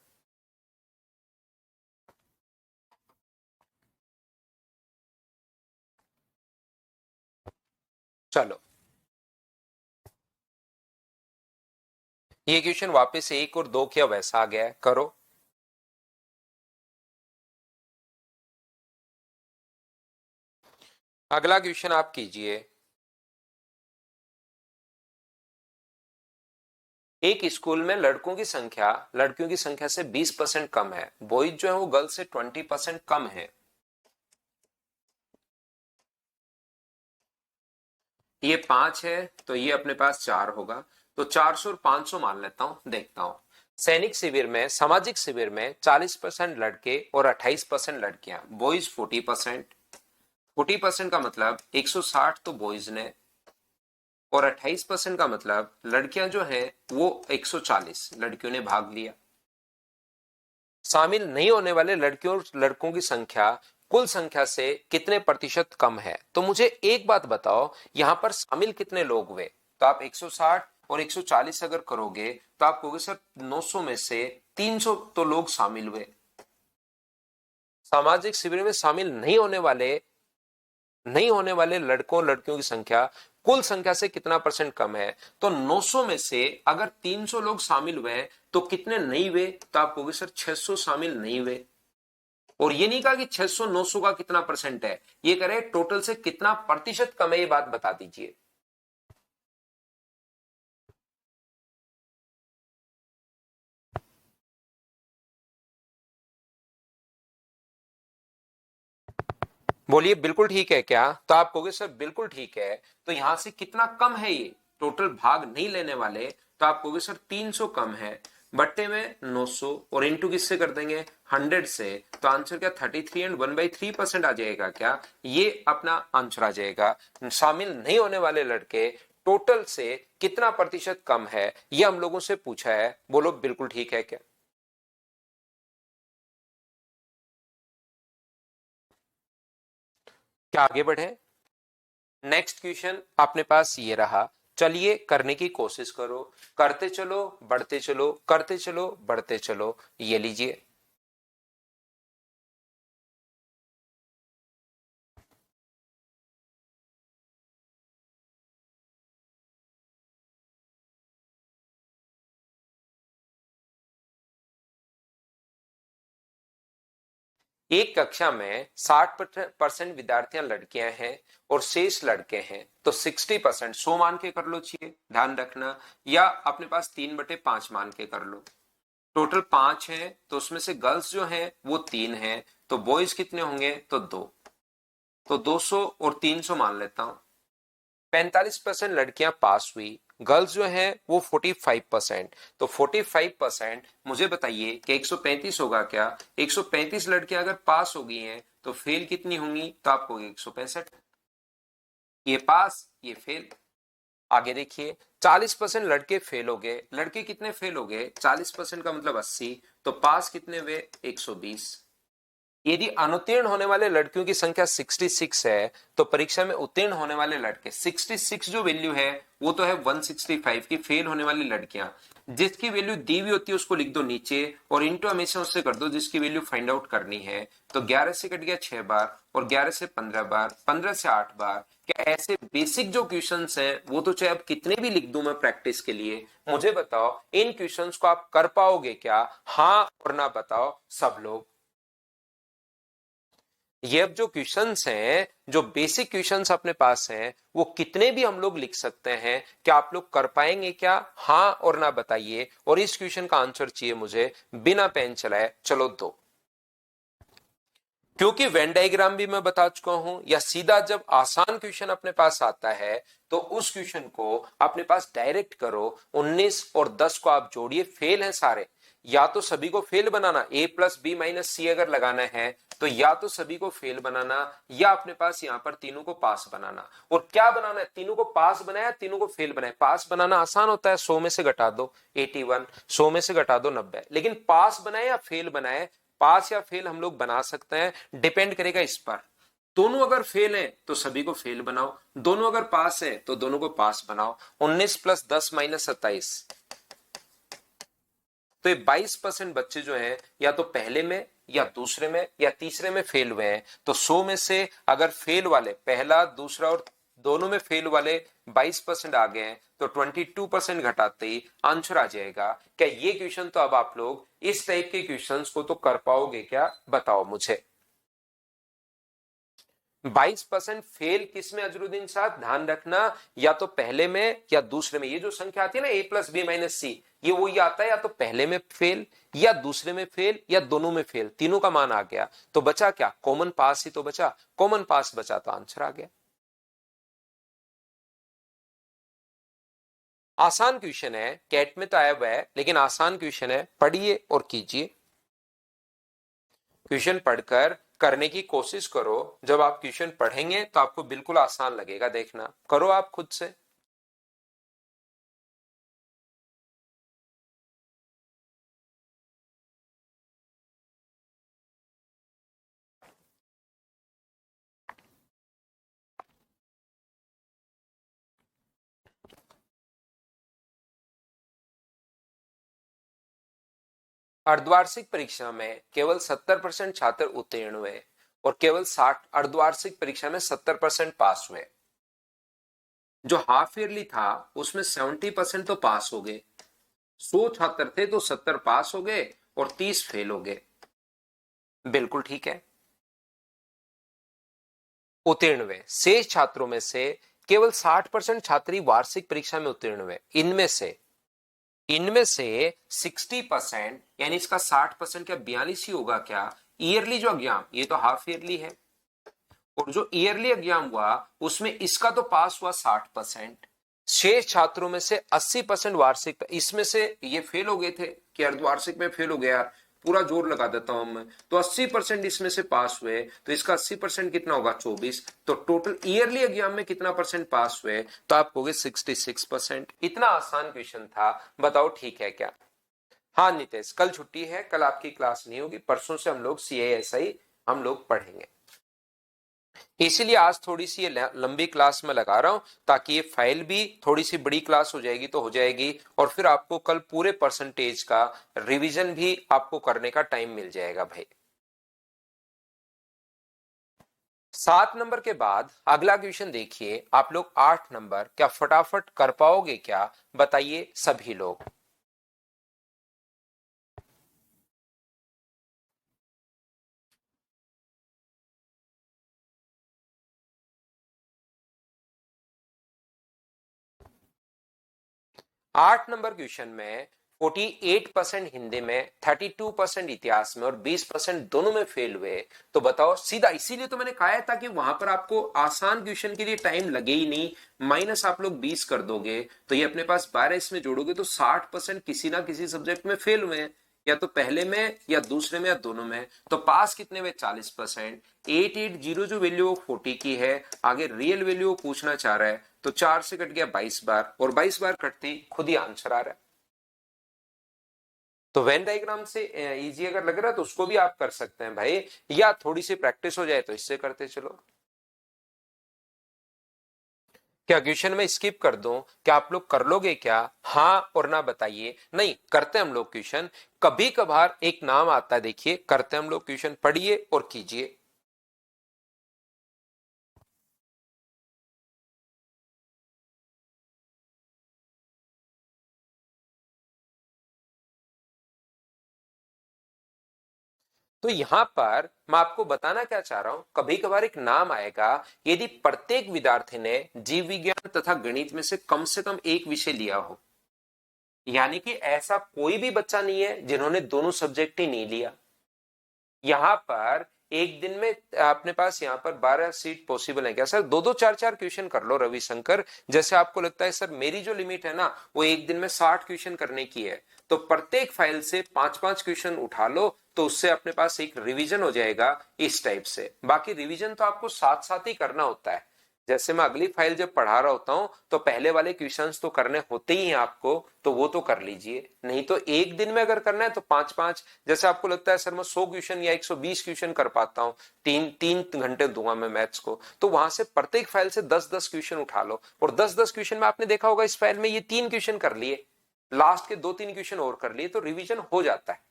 चलो, ये क्वेश्चन वापस एक और दो किया वैसा आ गया है, करो। अगला क्वेश्चन आप कीजिए। एक स्कूल में लड़कों की संख्या लड़कियों की संख्या से 20% कम है, बॉयज जो है वो गर्ल्स से 20% कम है। ये 5 है तो ये अपने पास 4 होगा, तो 400 और 500 मान लेता हूं, देखता हूं। सैनिक शिविर में, सामाजिक शिविर में 40% लड़के और 28% लड़कियां, बॉयज 40%। 40% का मतलब 160 तो बॉयज ने, और 28% का मतलब लड़कियां जो हैं वो 140 लड़कियों ने भाग लिया। शामिल नहीं होने वाले लड़कियों और लड़कों की संख्या कुल संख्या से कितने प्रतिशत कम है? तो मुझे एक बात बताओ, यहां पर शामिल कितने लोग हुए? तो आप 160 और 140 अगर करोगे तो आप कहोगे सर 900 में से 300 तो लोग शामिल हुए। सामाजिक शिविर में शामिल नहीं होने वाले लड़कों लड़कियों की संख्या कुल संख्या से कितना परसेंट कम है? तो 900 में से अगर 300 लोग शामिल हुए तो कितने नहीं हुए? तो आप कहोगे सर 600 शामिल नहीं हुए। और ये नहीं कहा कि 600 900 का कितना परसेंट है, ये कह रहे टोटल से कितना प्रतिशत कम है, ये बात बता दीजिए। बोलिए बिल्कुल ठीक है क्या? तो आप कहोगे सर बिल्कुल ठीक है। तो यहां से कितना कम है ये टोटल भाग नहीं लेने वाले? तो आप कहोगे सर 300 कम है, बट्टे में 900 और इंटू किससे कर देंगे? 100 से। तो आंसर क्या 33 एंड 1/3% आ जाएगा क्या? ये अपना आंसर आ जाएगा। शामिल नहीं होने वाले लड़के टोटल से कितना प्रतिशत कम है, ये हम लोगों से पूछा है। बोलो बिल्कुल ठीक है क्या? क्या आगे बढ़े? नेक्स्ट क्वेश्चन अपने पास ये रहा, चलिए करने की कोशिश करो। करते चलो बढ़ते चलो, करते चलो बढ़ते चलो, ये लीजिए। एक कक्षा में 60% विद्यार्थियां लड़कियां हैं और शेष लड़के हैं, तो 60% 100 मान के कर लो, चाहिए ध्यान रखना, या अपने पास 3/5 मान के कर लो। टोटल 5 है तो उसमें से गर्ल्स जो है वो 3 है, तो बॉयज कितने होंगे? तो 2। तो 200 और 300 मान लेता हूं। 45% लड़कियां पास हुई, गर्ल्स जो है वो 45%। तो 45%, मुझे बताइए कि 135 होगा क्या? 135 लड़कियां अगर पास हो गई हैं तो फेल कितनी होंगी? तो आपको 165। ये पास ये फेल। आगे देखिए, 40% लड़के फेल हो गए। लड़के कितने फेल हो गए? 40% का मतलब 80। तो पास कितने हुए? 120। यदि अनुत्तीर्ण होने वाले लड़कियों की संख्या 66 है तो परीक्षा में उत्तीर्ण होने वाले लड़के, 66 जो वैल्यू है वो तो है 165 की, फेल होने वाली लड़कियां जिसकी वैल्यू दी हुई होती है उसको लिख दो नीचे और इंटू हमेशा उससे कर दो जिसकी वैल्यू फाइंड आउट करनी है। तो 11 से कट गया 6 बार और 11 से 15 बार, 15 से 8 बार। क्या ऐसे बेसिक जो क्वेश्चंस हैं वो तो चाहे अब कितने भी लिख दूं मैं प्रैक्टिस के लिए, मुझे बताओ इन क्वेश्चंस को आप कर पाओगे क्या? हाँ और ना बताओ सब लोग। ये अब जो क्वेश्चंस हैं, जो बेसिक क्वेश्चंस अपने पास हैं, वो कितने भी हम लोग लिख सकते हैं। क्या आप लोग कर पाएंगे क्या? हाँ और ना बताइए। और इस क्वेश्चन का आंसर चाहिए मुझे बिना पेन चलाए। चलो दो। क्योंकि वेन डायग्राम भी मैं बता चुका हूं, या सीधा जब आसान क्वेश्चन अपने पास आता है तो उस क्वेश्चन को अपने पास डायरेक्ट करो। 19 और 10 को आप जोड़िए, फेल हैं सारे, या तो सभी को फेल बनाना, a+b-c अगर लगाना है तो या तो सभी को फेल बनाना या अपने पास यहां पर तीनों को पास बनाना। और क्या बनाना है? तीनों को पास बनाया, तीनों को फेल बनाया। पास बनाना आसान होता है, 100 में से घटा दो 81, 100 में से घटा दो 90। लेकिन पास बनाए या फेल बनाए, पास या फेल हम लोग बना सकते हैं, डिपेंड करेगा इस पर। दोनों अगर फेल है तो सभी को फेल बनाओ, दोनों अगर पास है तो दोनों को पास बनाओ। 19 + 10 - 27, तो ये 22% बच्चे जो हैं या तो पहले में या दूसरे में या तीसरे में फेल हुए हैं। तो 100 में से अगर फेल वाले, पहला दूसरा और दोनों में फेल वाले 22% आ गए हैं तो 22% घटाते ही आंसर आ जाएगा। क्या ये क्वेश्चन, तो अब आप लोग इस टाइप के क्वेश्चंस को तो कर पाओगे क्या? बताओ मुझे। 22% फेल किस में अजरुद्दीन साहब? ध्यान रखना, या तो पहले में या दूसरे में। ये जो संख्या आती है ना a+b-c, ये वही आता है, या तो पहले में फेल या दूसरे में फेल या दोनों में फेल, तीनों का मान आ गया। तो बचा क्या? कॉमन पास ही तो बचा। कॉमन पास बचा तो आंसर आ गया। आसान क्वेश्चन है, कैट में तो आया हुआ है, लेकिन आसान क्वेश्चन है, पढ़िए और कीजिए। क्वेश्चन पढ़कर करने की कोशिश करो। जब आप क्वेश्चन पढ़ेंगे तो आपको बिल्कुल आसान लगेगा, देखना, करो आप खुद से। अर्धवार्षिक परीक्षा में केवल 70% छात्र उत्तीर्ण हुए और केवल 60 अर्धवार्षिक परीक्षा में 70% पास हुए। जो हाफ ईयरली था उसमें 70% तो पास हो गए। 100 छात्र थे तो 70 पास हो गए और 30 फेल हो गए। बिल्कुल ठीक है। उत्तीर्ण हुए शेष छात्रों में से केवल 60% छात्र ही वार्षिक परीक्षा में उत्तीर्ण हुए। इनमें से 60%, यानी इसका 60% क्या 42 ही होगा क्या, ईयरली जो एग्जाम, ये तो हाफ ईयरली है, और जो ईयरली एग्जाम हुआ उसमें इसका तो पास हुआ 60%। शेष छात्रों में से 80% वार्षिक, इसमें से ये फेल हो गए थे कि अर्धवार्षिक में फेल हो गया, पूरा जोर लगा देता हूं मैं, तो 80% इसमें से पास हुए, तो इसका 80% कितना होगा 24। तो टोटल ईयरली एग्जाम में कितना परसेंट पास हुए, तो आप कहोगे 66%। इतना आसान क्वेश्चन था, बताओ ठीक है क्या। हाँ नितेश, कल छुट्टी है, कल आपकी क्लास नहीं होगी, परसों से हम लोग CASI हम लोग पढ़ेंगे। इसीलिए आज थोड़ी सी ये लंबी क्लास में लगा रहा हूं, ताकि ये फाइल भी थोड़ी सी बड़ी क्लास हो जाएगी तो हो जाएगी, और फिर आपको कल पूरे परसेंटेज का रिवीजन भी आपको करने का टाइम मिल जाएगा भाई। 7 नंबर के बाद अगला क्वेश्चन देखिए आप लोग, 8 नंबर, क्या फटाफट कर पाओगे क्या, बताइए सभी लोग। 8 नंबर क्वेश्चन में 48% हिंदी में, 32% इतिहास में और 20% दोनों में फेल हुए। तो बताओ सीधा, इसीलिए तो मैंने कहा था कि वहां पर आपको आसान क्वेश्चन के लिए टाइम लगे ही नहीं, माइनस आप लोग 20 कर दोगे तो ये अपने पास 12 इसमें जोड़ोगे तो 60% किसी ना किसी सब्जेक्ट में फेल हुए हैं, या तो पहले में या दूसरे में या दोनों में। तो पास कितने में 40%। 880 जो वैल्यू 40 की है, आगे रियल वैल्यू पूछना चाह रहा है, तो 4 से कट गया 22 बार, और 22 बार कटती खुद ही आंसर आ रहा है। तो वेन डायग्राम से इजी अगर लग रहा है तो उसको भी आप कर सकते हैं भाई, या थोड़ी सी प्रैक्टिस हो जाए तो इससे करते चलो। क्या क्वेश्चन में स्किप कर दूं, क्या आप लोग कर लोगे क्या, हाँ और ना बताइए। नहीं करते हम लोग क्वेश्चन, कभी कभार एक नाम आता है, देखिए करते हम लोग क्वेश्चन, पढ़िए और कीजिए। तो यहां पर मैं आपको बताना क्या चाह रहा हूं, कभी कभार एक नाम आएगा, यदि प्रत्येक विद्यार्थी ने जीव विज्ञान तथा गणित में से कम एक विषय लिया हो, यानी कि ऐसा कोई भी बच्चा नहीं है जिन्होंने दोनों सब्जेक्ट ही नहीं लिया। यहां पर एक दिन में अपने पास यहां पर 12 सीट पॉसिबल है क्या सर, दो दो चार चार क्वेश्चन कर लो रविशंकर, जैसे आपको लगता है सर मेरी जो लिमिट है ना वो एक दिन में 60 क्वेश्चन करने की है, तो प्रत्येक फाइल से 5-5 क्वेश्चन उठा लो, तो उससे अपने पास एक रिवीजन हो जाएगा इस टाइप से। बाकी रिवीजन तो आपको साथ साथ ही करना होता है, जैसे मैं अगली फाइल जब पढ़ा रहा होता हूं तो पहले वाले क्वेश्चंस तो करने होते ही हैं आपको, तो वो तो कर लीजिए, नहीं तो एक दिन में अगर करना है तो 5-5, जैसे आपको लगता है सर मैं 100 क्वेश्चन या 120 क्वेश्चन कर पाता हूं, 3-3 घंटे दूंगा मैं मैथ्स को, तो वहां से प्रत्येक फाइल से 10-10 क्वेश्चन उठा लो, और 10-10 क्वेश्चन में आपने देखा होगा इस फाइल में ये 3 क्वेश्चन कर लिए, लास्ट के 2-3 क्वेश्चन और कर लिए, तो रिविजन हो जाता है।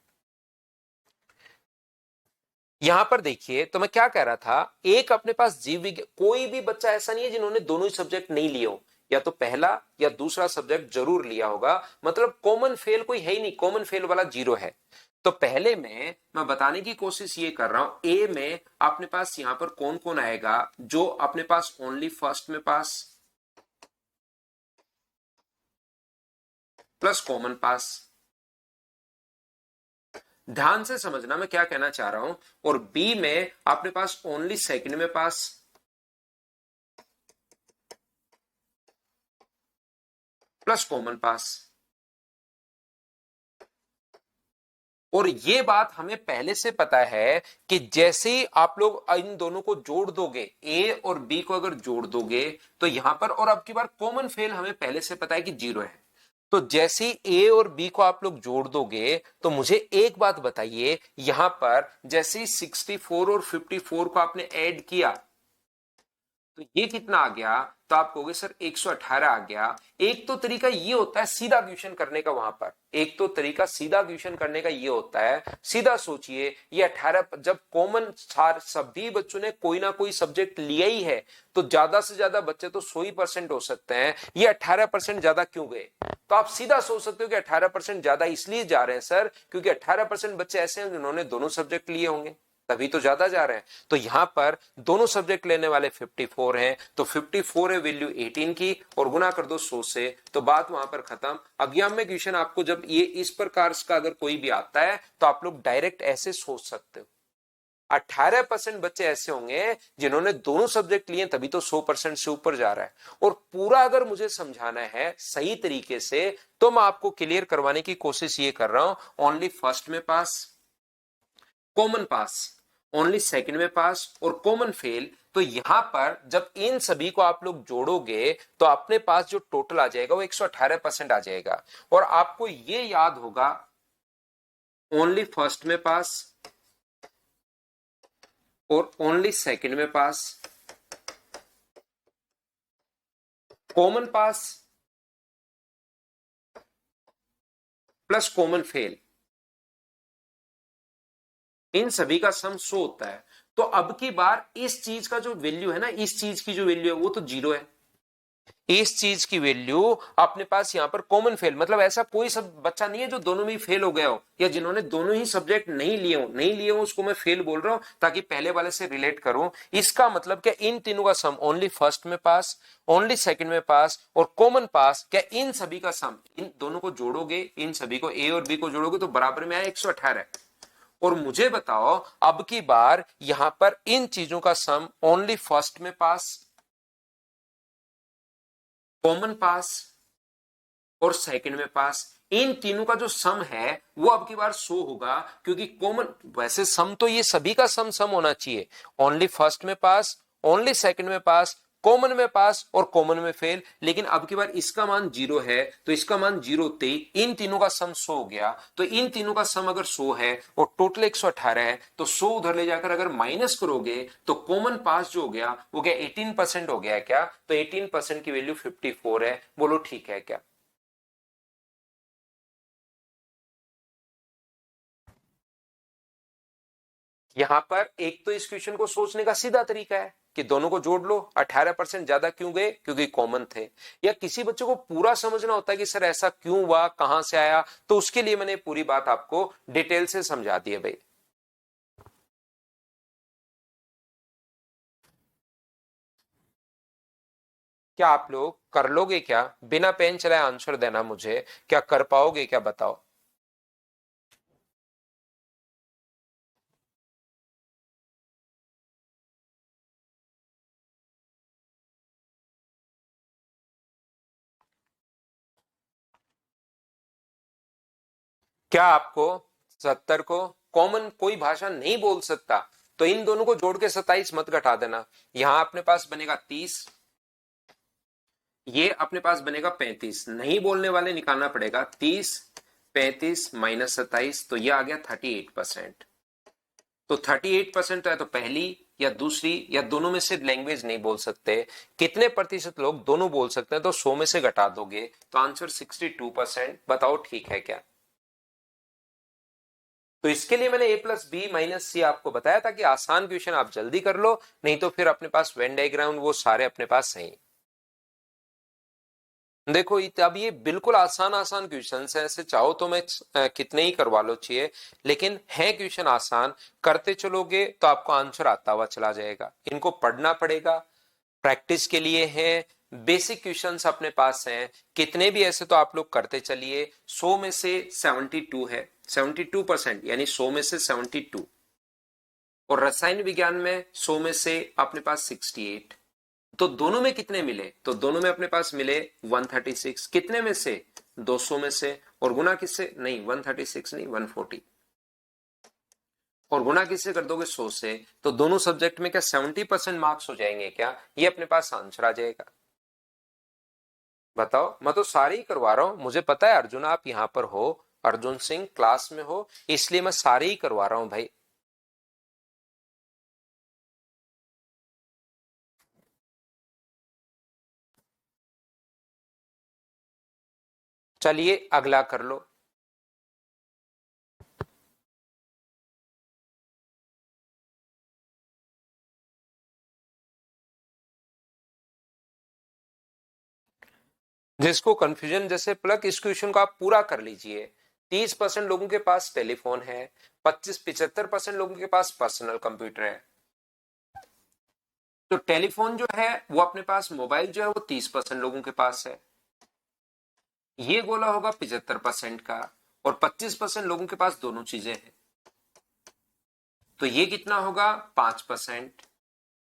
यहां पर देखिए तो मैं क्या कह रहा था, एक अपने पास जीव विज्ञान, कोई भी बच्चा ऐसा नहीं है जिन्होंने दोनों ही सब्जेक्ट नहीं लिए हो, या तो पहला या दूसरा सब्जेक्ट जरूर लिया होगा, मतलब कॉमन फेल कोई है ही नहीं, कॉमन फेल वाला जीरो है। तो पहले में मैं बताने की कोशिश ये कर रहा हूं, ए में अपने पास यहां पर कौन कौन आएगा, जो अपने पास ओनली फर्स्ट में पास प्लस कॉमन पास, ध्यान से समझना मैं क्या कहना चाह रहा हूं, और बी में अपने पास ओनली सेकंड में पास प्लस कॉमन पास। और ये बात हमें पहले से पता है कि जैसे ही आप लोग इन दोनों को जोड़ दोगे, ए और बी को अगर जोड़ दोगे तो यहां पर, और अब की बार कॉमन फेल हमें पहले से पता है कि 0 है, तो जैसे ही ए और बी को आप लोग जोड़ दोगे तो मुझे एक बात बताइए, यहां पर जैसे ही 64 और 54 को आपने ऐड किया तो ये कितना आ गया, तो आप कहोगे सर 118 आ गया। एक तो तरीका ये होता है सीधा क्वेश्चन करने का, वहां पर एक तो तरीका सीधा क्वेश्चन करने का ये होता है, सीधा सोचिए ये 18, जब कॉमन सभी बच्चों ने कोई ना कोई सब्जेक्ट लिया ही है तो ज्यादा से ज्यादा बच्चे तो 100% हो सकते हैं, ये 18% ज्यादा क्यों गए? तो आप सीधा सोच सकते हो कि 18% ज्यादा इसलिए जा रहे हैं सर क्योंकि 18% बच्चे ऐसे हैं जिन्होंने दोनों सब्जेक्ट लिए होंगे, तभी तो ज्यादा जा रहे हैं। तो यहां पर दोनों सब्जेक्ट लेने वाले 54 हैं, तो 54 है वैल्यू 18 की, और गुना कर दो 100 से, तो बात वहां पर खत्म। एग्जाम में क्वेश्चन आपको जब ये इस प्रकार का अगर कोई भी आता है तो आप लोग डायरेक्ट ऐसे सोच सकते हो, 18% बच्चे ऐसे होंगे जिन्होंने दोनों सब्जेक्ट लिए, तभी तो 100% से ऊपर जा रहा है। और पूरा अगर मुझे समझाना है सही तरीके से तो मैं आपको क्लियर करवाने की कोशिश ये कर रहा हूं, ओनली फर्स्ट में पास, कॉमन पास, ओनली सेकंड में पास और कॉमन फेल। तो यहां पर जब इन सभी को आप लोग जोड़ोगे तो अपने पास जो टोटल आ जाएगा वो 118% आ जाएगा। और आपको ये याद होगा, ओनली फर्स्ट में पास और ओनली सेकंड में पास, कॉमन पास प्लस कॉमन फेल, इन सभी का सम 100 होता है। तो अब की बार इस चीज का जो वैल्यू है ना, इस चीज की जो वैल्यू है वो तो 0 है, इस चीज की वैल्यू अपने पास यहां पर कॉमन फेल, मतलब ऐसा कोई सब बच्चा नहीं है जो दोनों में फेल हो गया हो, या जिन्होंने दोनों ही सब्जेक्ट नहीं लिए हो उसको मैं फेल बोल रहा हूं ताकि पहले वाले से रिलेट करूं। इसका मतलब क्या इन तीनों का सम ओनली फर्स्ट में पास, ओनली सेकंड में पास और कॉमन पास, क्या इन सभी का सम, इन दोनों को जोड़ोगे, इन सभी को ए और बी को जोड़ोगे तो बराबर में आया 118। और मुझे बताओ अब की बार यहां पर इन चीजों का सम ओनली फर्स्ट में पास, कॉमन पास और सेकंड में पास, इन तीनों का जो सम है वो अब की बार 100 होगा, क्योंकि कॉमन, वैसे सम तो ये सभी का सम होना चाहिए, ओनली फर्स्ट में पास, ओनली सेकंड में पास, कॉमन में पास और कॉमन में फेल, लेकिन अब की बार इसका मान 0 है तो इसका मान 0 होते ही इन तीनों का सम 100 हो गया। तो इन तीनों का सम अगर 100 है और टोटल 118 है तो 100 उधर ले जाकर अगर माइनस करोगे तो कॉमन पास जो हो गया वो क्या 18% हो गया है क्या? तो 18% की वैल्यू 54 है, बोलो ठीक है क्या? यहां पर एक तो इस क्वेश्चन को सोचने का सीधा तरीका है कि दोनों को जोड़ लो, 18% ज्यादा क्यों गए? क्योंकि कॉमन थे। या किसी बच्चे को पूरा समझना होता है कि सर ऐसा क्यों हुआ, कहां से आया, तो उसके लिए मैंने पूरी बात आपको डिटेल से समझा दी है भाई। क्या आप लोग कर लोगे क्या? बिना पेन चलाए आंसर देना मुझे, क्या कर पाओगे क्या, बताओ। क्या आपको 70 को कॉमन कोई भाषा नहीं बोल सकता तो इन दोनों को जोड़ के 27 मत घटा देना, यहां अपने पास बनेगा 30, ये अपने पास बनेगा 35, नहीं बोलने वाले निकालना पड़ेगा, 30 35 माइनस 27, तो ये आ गया 38%। तो 38% तो है तो पहली या दूसरी या दोनों में से लैंग्वेज नहीं बोल सकते। कितने प्रतिशत लोग दोनों बोल सकते हैं? तो 100 में से घटा दोगे तो आंसर 62%। बताओ ठीक है क्या? तो इसके लिए मैंने ए प्लस बी माइनस सी आपको बताया था कि आसान क्वेश्चन आप जल्दी कर लो, नहीं तो फिर अपने पास वेन डायग्राम वो सारे अपने पास सही। देखो अब ये बिल्कुल आसान आसान क्वेश्चन है, ऐसे चाहो तो मैं कितने ही करवा लो चाहिए, लेकिन है क्वेश्चन आसान, करते चलोगे तो आपको आंसर आता हुआ चला जाएगा। इनको पढ़ना पड़ेगा, प्रैक्टिस के लिए है, बेसिक क्वेश्चंस अपने पास हैं, कितने भी ऐसे तो आप लोग करते चलिए। 100 में से 72 है, 72% यानी 100 में से 72। और रसायन विज्ञान में 100 में से अपने पास 68, तो दोनों में कितने मिले, तो दोनों में अपने पास मिले 136, कितने में से, 200 में से, और गुना किससे, नहीं 136 नहीं 140, और गुना किससे कर दोगे, 100 से, तो दोनों सब्जेक्ट में क्या 70% मार्क्स हो जाएंगे क्या, ये अपने पास आंसर आ जाएगा। बताओ, मैं तो सारी ही करवा रहा हूं, मुझे पता है अर्जुन आप यहां पर हो, अर्जुन सिंह क्लास में हो, इसलिए मैं सारी ही करवा रहा हूं भाई। चलिए अगला कर लो। जिसको कंफ्यूजन जैसे प्लग, इस क्वेश्चन को आप पूरा कर लीजिए। 30% लोगों के पास टेलीफोन है, 75% लोगों के पास पर्सनल कंप्यूटर है। तो टेलीफोन जो है वो अपने पास, मोबाइल जो है वो 30% लोगों के पास है, ये गोला होगा 75% का, और 25% लोगों के पास दोनों चीजें हैं, तो ये कितना होगा 5%।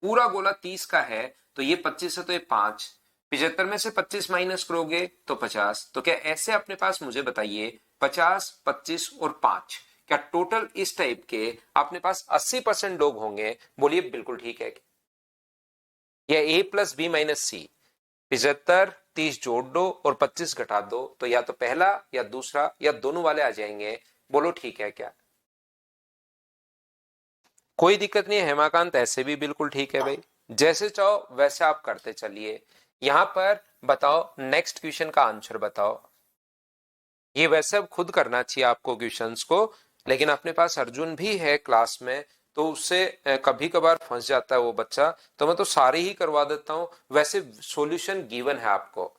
पूरा गोला 30 का है, तो ये 25 है तो ये 5, 75 में से 25 माइनस करोगे तो 50। तो क्या ऐसे अपने पास, मुझे बताइए, 50, 25 और 5, क्या टोटल इस टाइप के अपने पास 80% लोग होंगे, बोलिए बिल्कुल ठीक है। या ए प्लस बी माइनस सी, 75 30 जोड़ दो और 25 घटा दो, तो या तो पहला या दूसरा या दोनों वाले आ जाएंगे, बोलो ठीक है क्या। कोई दिक्कत नहीं है हेमाकांत, ऐसे भी बिल्कुल ठीक है भाई, जैसे चाहो वैसे आप करते चलिए। यहां पर बताओ नेक्स्ट क्वेश्चन का आंसर बताओ। ये वैसे अब खुद करना चाहिए आपको क्वेश्चंस को, लेकिन अपने पास अर्जुन भी है क्लास में, तो उससे कभी कभार फंस जाता है वो बच्चा, तो मैं तो सारे ही करवा देता हूं, वैसे सॉल्यूशन गिवन है आपको।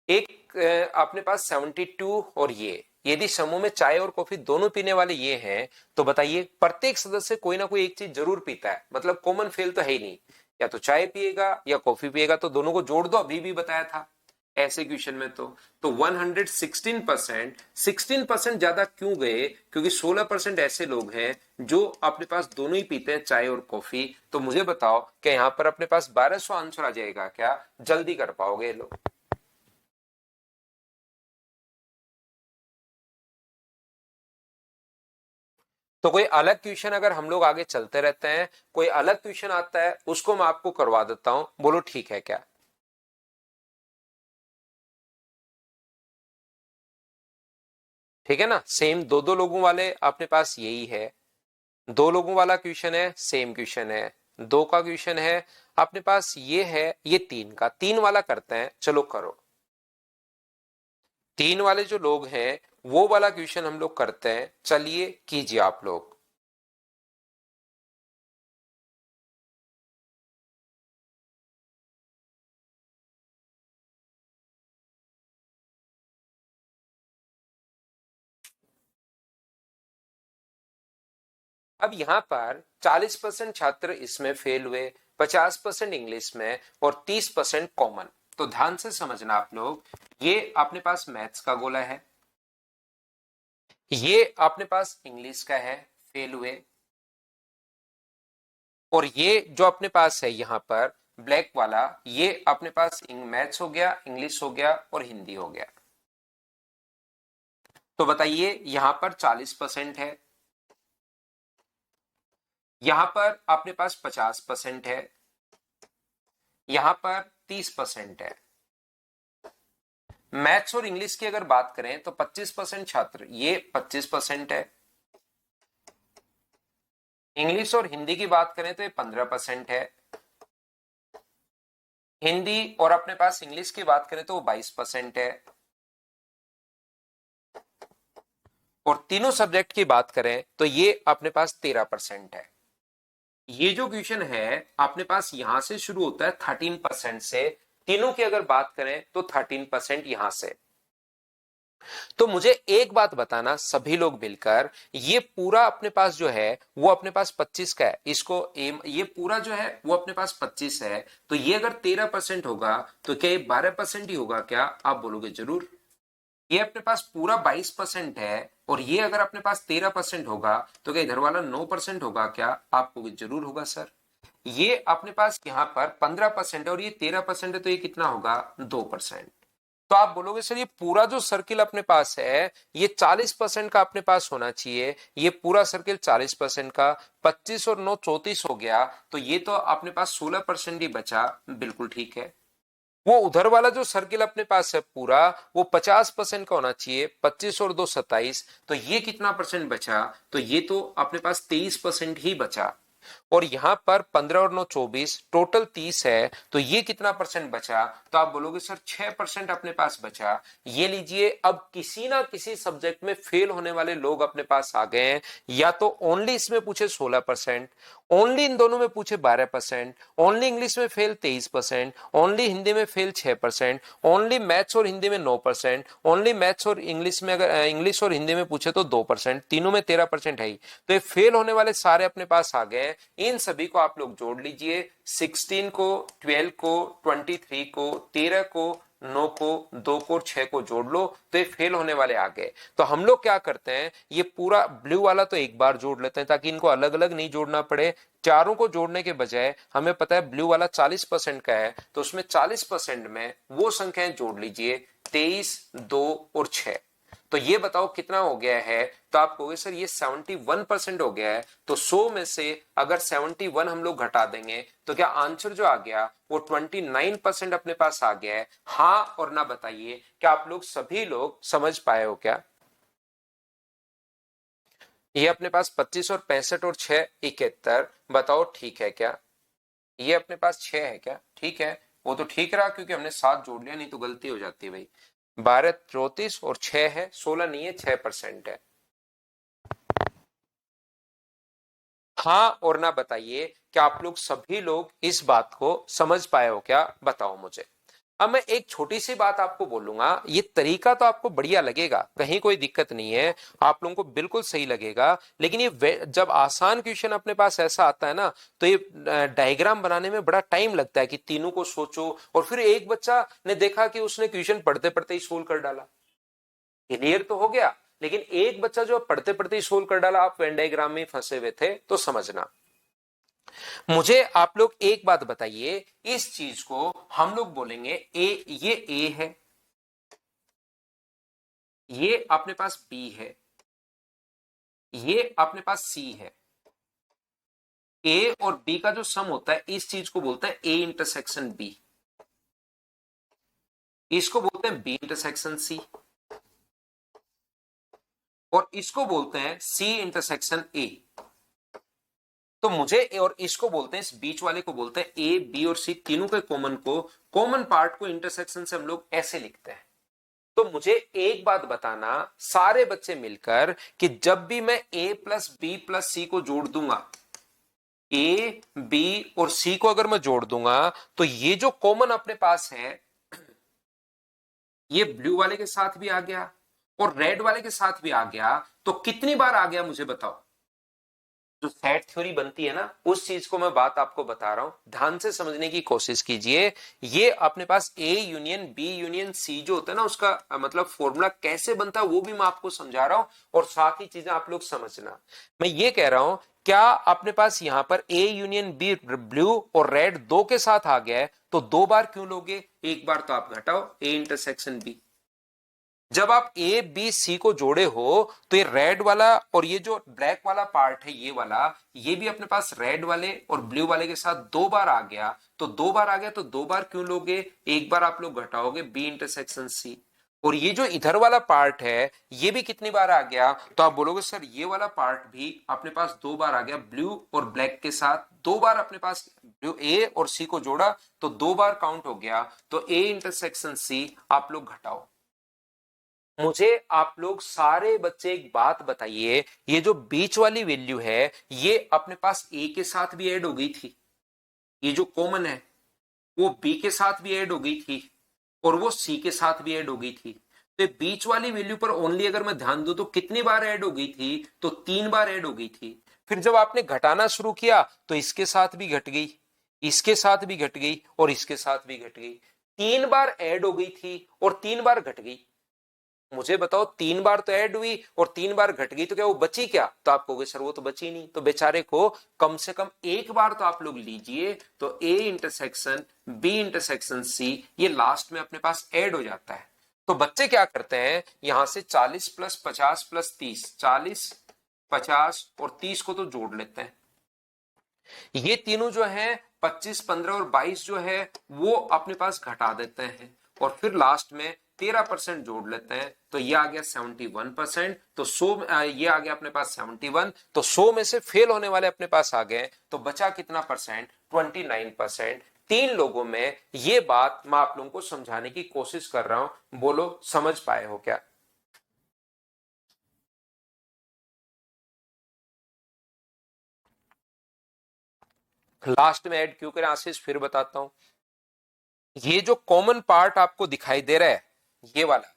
एक अपने पास 72 और ये, यदि समूह में चाय और कॉफी दोनों पीने वाले ये हैं, तो बताइए प्रत्येक सदस्य कोई ना कोई एक चीज जरूर पीता है, मतलब कॉमन फेल तो है ही नहीं, या तो चाय पिएगा या कॉफी पिएगा, तो दोनों को जोड़ दो, अभी भी बताया था ऐसे क्वेश्चन में। तो 116%, 16% ज्यादा क्यों गए, क्योंकि 16% ऐसे लोग हैं जो अपने पास दोनों ही पीते हैं, चाय और कॉफी। तो मुझे बताओ क्या यहाँ पर अपने पास 1200 आंसर आ जाएगा क्या, जल्दी कर पाओगे लोग। तो कोई अलग क्वेश्चन अगर हम लोग आगे चलते रहते हैं, कोई अलग क्वेश्चन आता है उसको मैं आपको करवा देता हूं, बोलो ठीक है क्या। ठीक है ना, सेम दो दो लोगों वाले अपने पास यही है, दो लोगों वाला क्वेश्चन है, सेम क्वेश्चन है, दो का क्वेश्चन है अपने पास ये है, ये तीन का, तीन वाला करते हैं, चलो करो। तीन वाले जो लोग हैं वो वाला क्वेश्चन हम लोग करते हैं, चलिए कीजिए आप लोग। अब यहां पर 40% छात्र इसमें फेल हुए, 50% इंग्लिश में और 30% कॉमन। तो ध्यान से समझना आप लोग, ये अपने पास मैथ्स का गोला है, ये अपने पास इंग्लिश का है, फेल हुए, और ये जो अपने पास है यहां पर ब्लैक वाला, ये अपने पास मैथ्स हो गया, इंग्लिश हो गया और हिंदी हो गया। तो बताइए यहां पर 40% है, यहां पर अपने पास 50% है, यहां पर 30% है। मैथ्स और इंग्लिश की अगर बात करें तो 25% छात्र, ये 25% है। इंग्लिश और हिंदी की बात करें तो ये 15% है। हिंदी और अपने पास इंग्लिश की बात करें तो वो 22% है। और तीनों सब्जेक्ट की बात करें तो ये अपने पास 13% है। ये जो क्वेश्चन है अपने पास यहां से शुरू होता है 13% से, तीनों की अगर बात करें तो 13% यहां से। तो मुझे एक बात बताना सभी लोग मिलकर, ये पूरा अपने पास जो है वो अपने पास 25 का है, इसको ये पूरा जो है वो अपने पास 25 है, तो ये अगर 13% होगा तो क्या ये 12% ही होगा क्या, आप बोलोगे जरूर। ये अपने पास पूरा 22% है, और ये अगर अपने पास 13% होगा तो क्या इधर वाला 9% होगा क्या, आप कहोगे जरूर होगा सर। ये अपने पास यहाँ पर 15% है और ये 13% है, तो ये कितना होगा 2%। तो आप बोलोगे सर ये पूरा जो सर्किल अपने पास है ये 40% का अपने पास होना चाहिए, ये पूरा सर्किल 40% का, 25 और 9 34 हो गया, तो ये तो अपने पास 16% ही बचा। बिल्कुल ठीक है। वो उधर वाला जो सर्किल अपने पास है पूरा वो 50% का होना चाहिए, 25 और 2 27, तो ये कितना परसेंट बचा, तो ये तो अपने पास 23% ही बचा। और यहां पर 15 और 9 24, टोटल 30 है, तो ये कितना परसेंट बचा, तो आप बोलोगे सर 6% अपने पास बचा। ये लीजिए, अब किसी ना किसी सब्जेक्ट में फेल होने वाले लोग अपने पास आ गए हैं, या तो ओनली इसमें पूछे 16%, ओनली इन दोनों में पूछे 12%, ओनली इंग्लिश में फेल 23%, ओनली हिंदी में फेल 6%, ओनली मैथ्स और हिंदी में 9%, ओनली मैथ्स और इंग्लिश में, अगर इंग्लिश और हिंदी में पूछे तो 2%, तीनों में 13% है ही। तो ये फेल होने वाले सारे अपने पास आ गए। इन सभी को आप लोग जोड़ लीजिए, 16 को, 12 को, 23 को, 13 को, 9 को, 2 को और 6 को जोड़ लो, तो ये फेल होने वाले आ गए। तो हम लोग क्या करते हैं, ये पूरा ब्लू वाला तो एक बार जोड़ लेते हैं ताकि इनको अलग अलग नहीं जोड़ना पड़े। चारों को जोड़ने के बजाय हमें पता है ब्लू वाला 40% का है, तो उसमें 40% में वो संख्याएं जोड़ लीजिए, 23, 2 और 6। तो ये बताओ कितना हो गया है, तो आप कहोगे सर ये 71% हो गया है। तो 100 में से अगर 71 हम लोग घटा देंगे तो क्या आंसर जो आ गया वो 29% अपने पास आ गया है। हाँ और ना बताइए, क्या आप लोग सभी लोग समझ पाए हो क्या? ये अपने पास 25 और 65 और 6 71, बताओ ठीक है क्या? ये अपने पास 6 है क्या? ठीक है, वो तो ठीक रहा क्योंकि हमने 7 जोड़ लिया, नहीं तो गलती हो जाती है भाई। 12 34 और 6 है, 16 नहीं है, 6% है। हाँ और ना बताइए, क्या आप लोग सभी लोग इस बात को समझ पाए हो क्या? बताओ मुझे। अब मैं एक छोटी सी बात आपको बोलूंगा, ये तरीका तो आपको बढ़िया लगेगा, कहीं कोई दिक्कत नहीं है, आप लोगों को बिल्कुल सही लगेगा। लेकिन ये जब आसान क्वेश्चन अपने पास ऐसा आता है ना, तो ये डायग्राम बनाने में बड़ा टाइम लगता है कि तीनों को सोचो, और फिर एक बच्चा ने देखा कि उसने क्वेश्चन पढ़ते पढ़ते ही सोल्व कर डाला, क्लियर तो हो गया। लेकिन एक बच्चा जो पढ़ते पढ़ते ही सोल्व कर डाला, आप वेन डायग्राम में फंसे हुए थे, तो समझना। मुझे आप लोग एक बात बताइए, इस चीज को हम लोग बोलेंगे ए, ये ए है, ये अपने पास बी है, ये अपने पास सी है। ए और बी का जो सम होता है इस चीज को बोलते हैं ए इंटरसेक्शन बी, इसको बोलते हैं बी इंटरसेक्शन सी, और इसको बोलते हैं सी इंटरसेक्शन ए। तो मुझे और इसको बोलते हैं, इस बीच वाले को बोलते हैं ए बी और सी, तीनों के कॉमन पार्ट को इंटरसेक्शन से हम लोग ऐसे लिखते हैं। तो मुझे एक बात बताना सारे बच्चे मिलकर, कि जब भी मैं a प्लस बी प्लस सी को जोड़ दूंगा, ए बी और सी को अगर मैं जोड़ दूंगा, तो ये जो कॉमन अपने पास है, ये ब्लू वाले के साथ भी आ गया और रेड वाले के साथ भी आ गया, तो कितनी बार आ गया मुझे बताओ। जो सेट थ्योरी बनती है ना, उस चीज को मैं बात आपको बता रहा हूं, ध्यान से समझने की कोशिश कीजिए। ये अपने पास A union B union C जो होता है ना, उसका मतलब फॉर्मूला कैसे बनता है वो भी मैं आपको समझा रहा हूं, और साथ ही चीजें आप लोग समझना। मैं ये कह रहा हूं, क्या अपने पास यहां पर ए यूनियन बी ब्लू और रेड दो के साथ आ गया है, तो दो बार क्यों लोगे, एक बार तो आप घटाओ ए इंटरसेक्शन बी। जब आप ए बी सी को जोड़े हो, तो ये रेड वाला और ये जो ब्लैक वाला पार्ट है, ये वाला, ये भी अपने पास रेड वाले और ब्लू वाले के साथ दो बार आ गया। तो दो बार आ गया तो दो बार क्यों लोगे, एक बार आप लोग घटाओगे बी इंटरसेक्शन सी। और ये जो इधर वाला पार्ट है ये भी कितनी बार आ गया, तो आप बोलोगे सर ये वाला पार्ट भी अपने पास दो बार आ गया, ब्लू और ब्लैक के साथ दो बार अपने पास ब्लू ए और सी को जोड़ा तो दो बार काउंट हो गया। तो ए इंटरसेक्शन सी आप लोग घटाओ। मुझे आप लोग सारे बच्चे एक बात बताइए, ये जो बीच वाली वैल्यू है ये अपने पास ए के साथ भी ऐड हो गई थी, ये जो कॉमन है वो बी के साथ भी ऐड हो गई थी और वो सी के साथ भी ऐड हो गई थी। तो बीच वाली वैल्यू पर ओनली अगर मैं ध्यान दूं तो कितनी बार ऐड हो गई थी, तो 3 बार ऐड हो गई थी। फिर जब आपने घटाना शुरू किया तो इसके साथ भी घट गई, इसके साथ भी घट गई और इसके साथ भी घट गई। 3 बार ऐड हो गई थी और 3 बार घट गई। मुझे बताओ 3 बार तो ऐड हुई और 3 बार घट गई, तो क्या वो बची क्या? तो आप कहोगे सर वो तो बची नहीं। तो बेचारे को कम से कम एक बार तो आप लोग लीजिए, तो A intersection B intersection C ये लास्ट में अपने पास ऐड हो जाता है। तो बच्चे क्या करते हैं, यहां से 40 प्लस 50 प्लस 30, 40 50 और 30 को तो जोड़ लेते हैं। ये तीनों जो है 25 15 और 22 जो है वो अपने पास घटा देते हैं, और फिर लास्ट में 13% जोड़ लेते हैं। तो ये आ गया 71%। तो 100 ये आ गया अपने पास 71। तो 100 में से फेल होने वाले अपने पास आ गए, तो बचा कितना परसेंट? 29%। 3 लोगों में ये बात मैं आप लोगों को समझाने की कोशिश कर रहा हूं, बोलो समझ पाए हो क्या? लास्ट में ऐड क्यों करें आशीष, फिर बताता हूं। ये जो कॉमन पार्ट आपको दिखाई दे रहा है, ये वाला,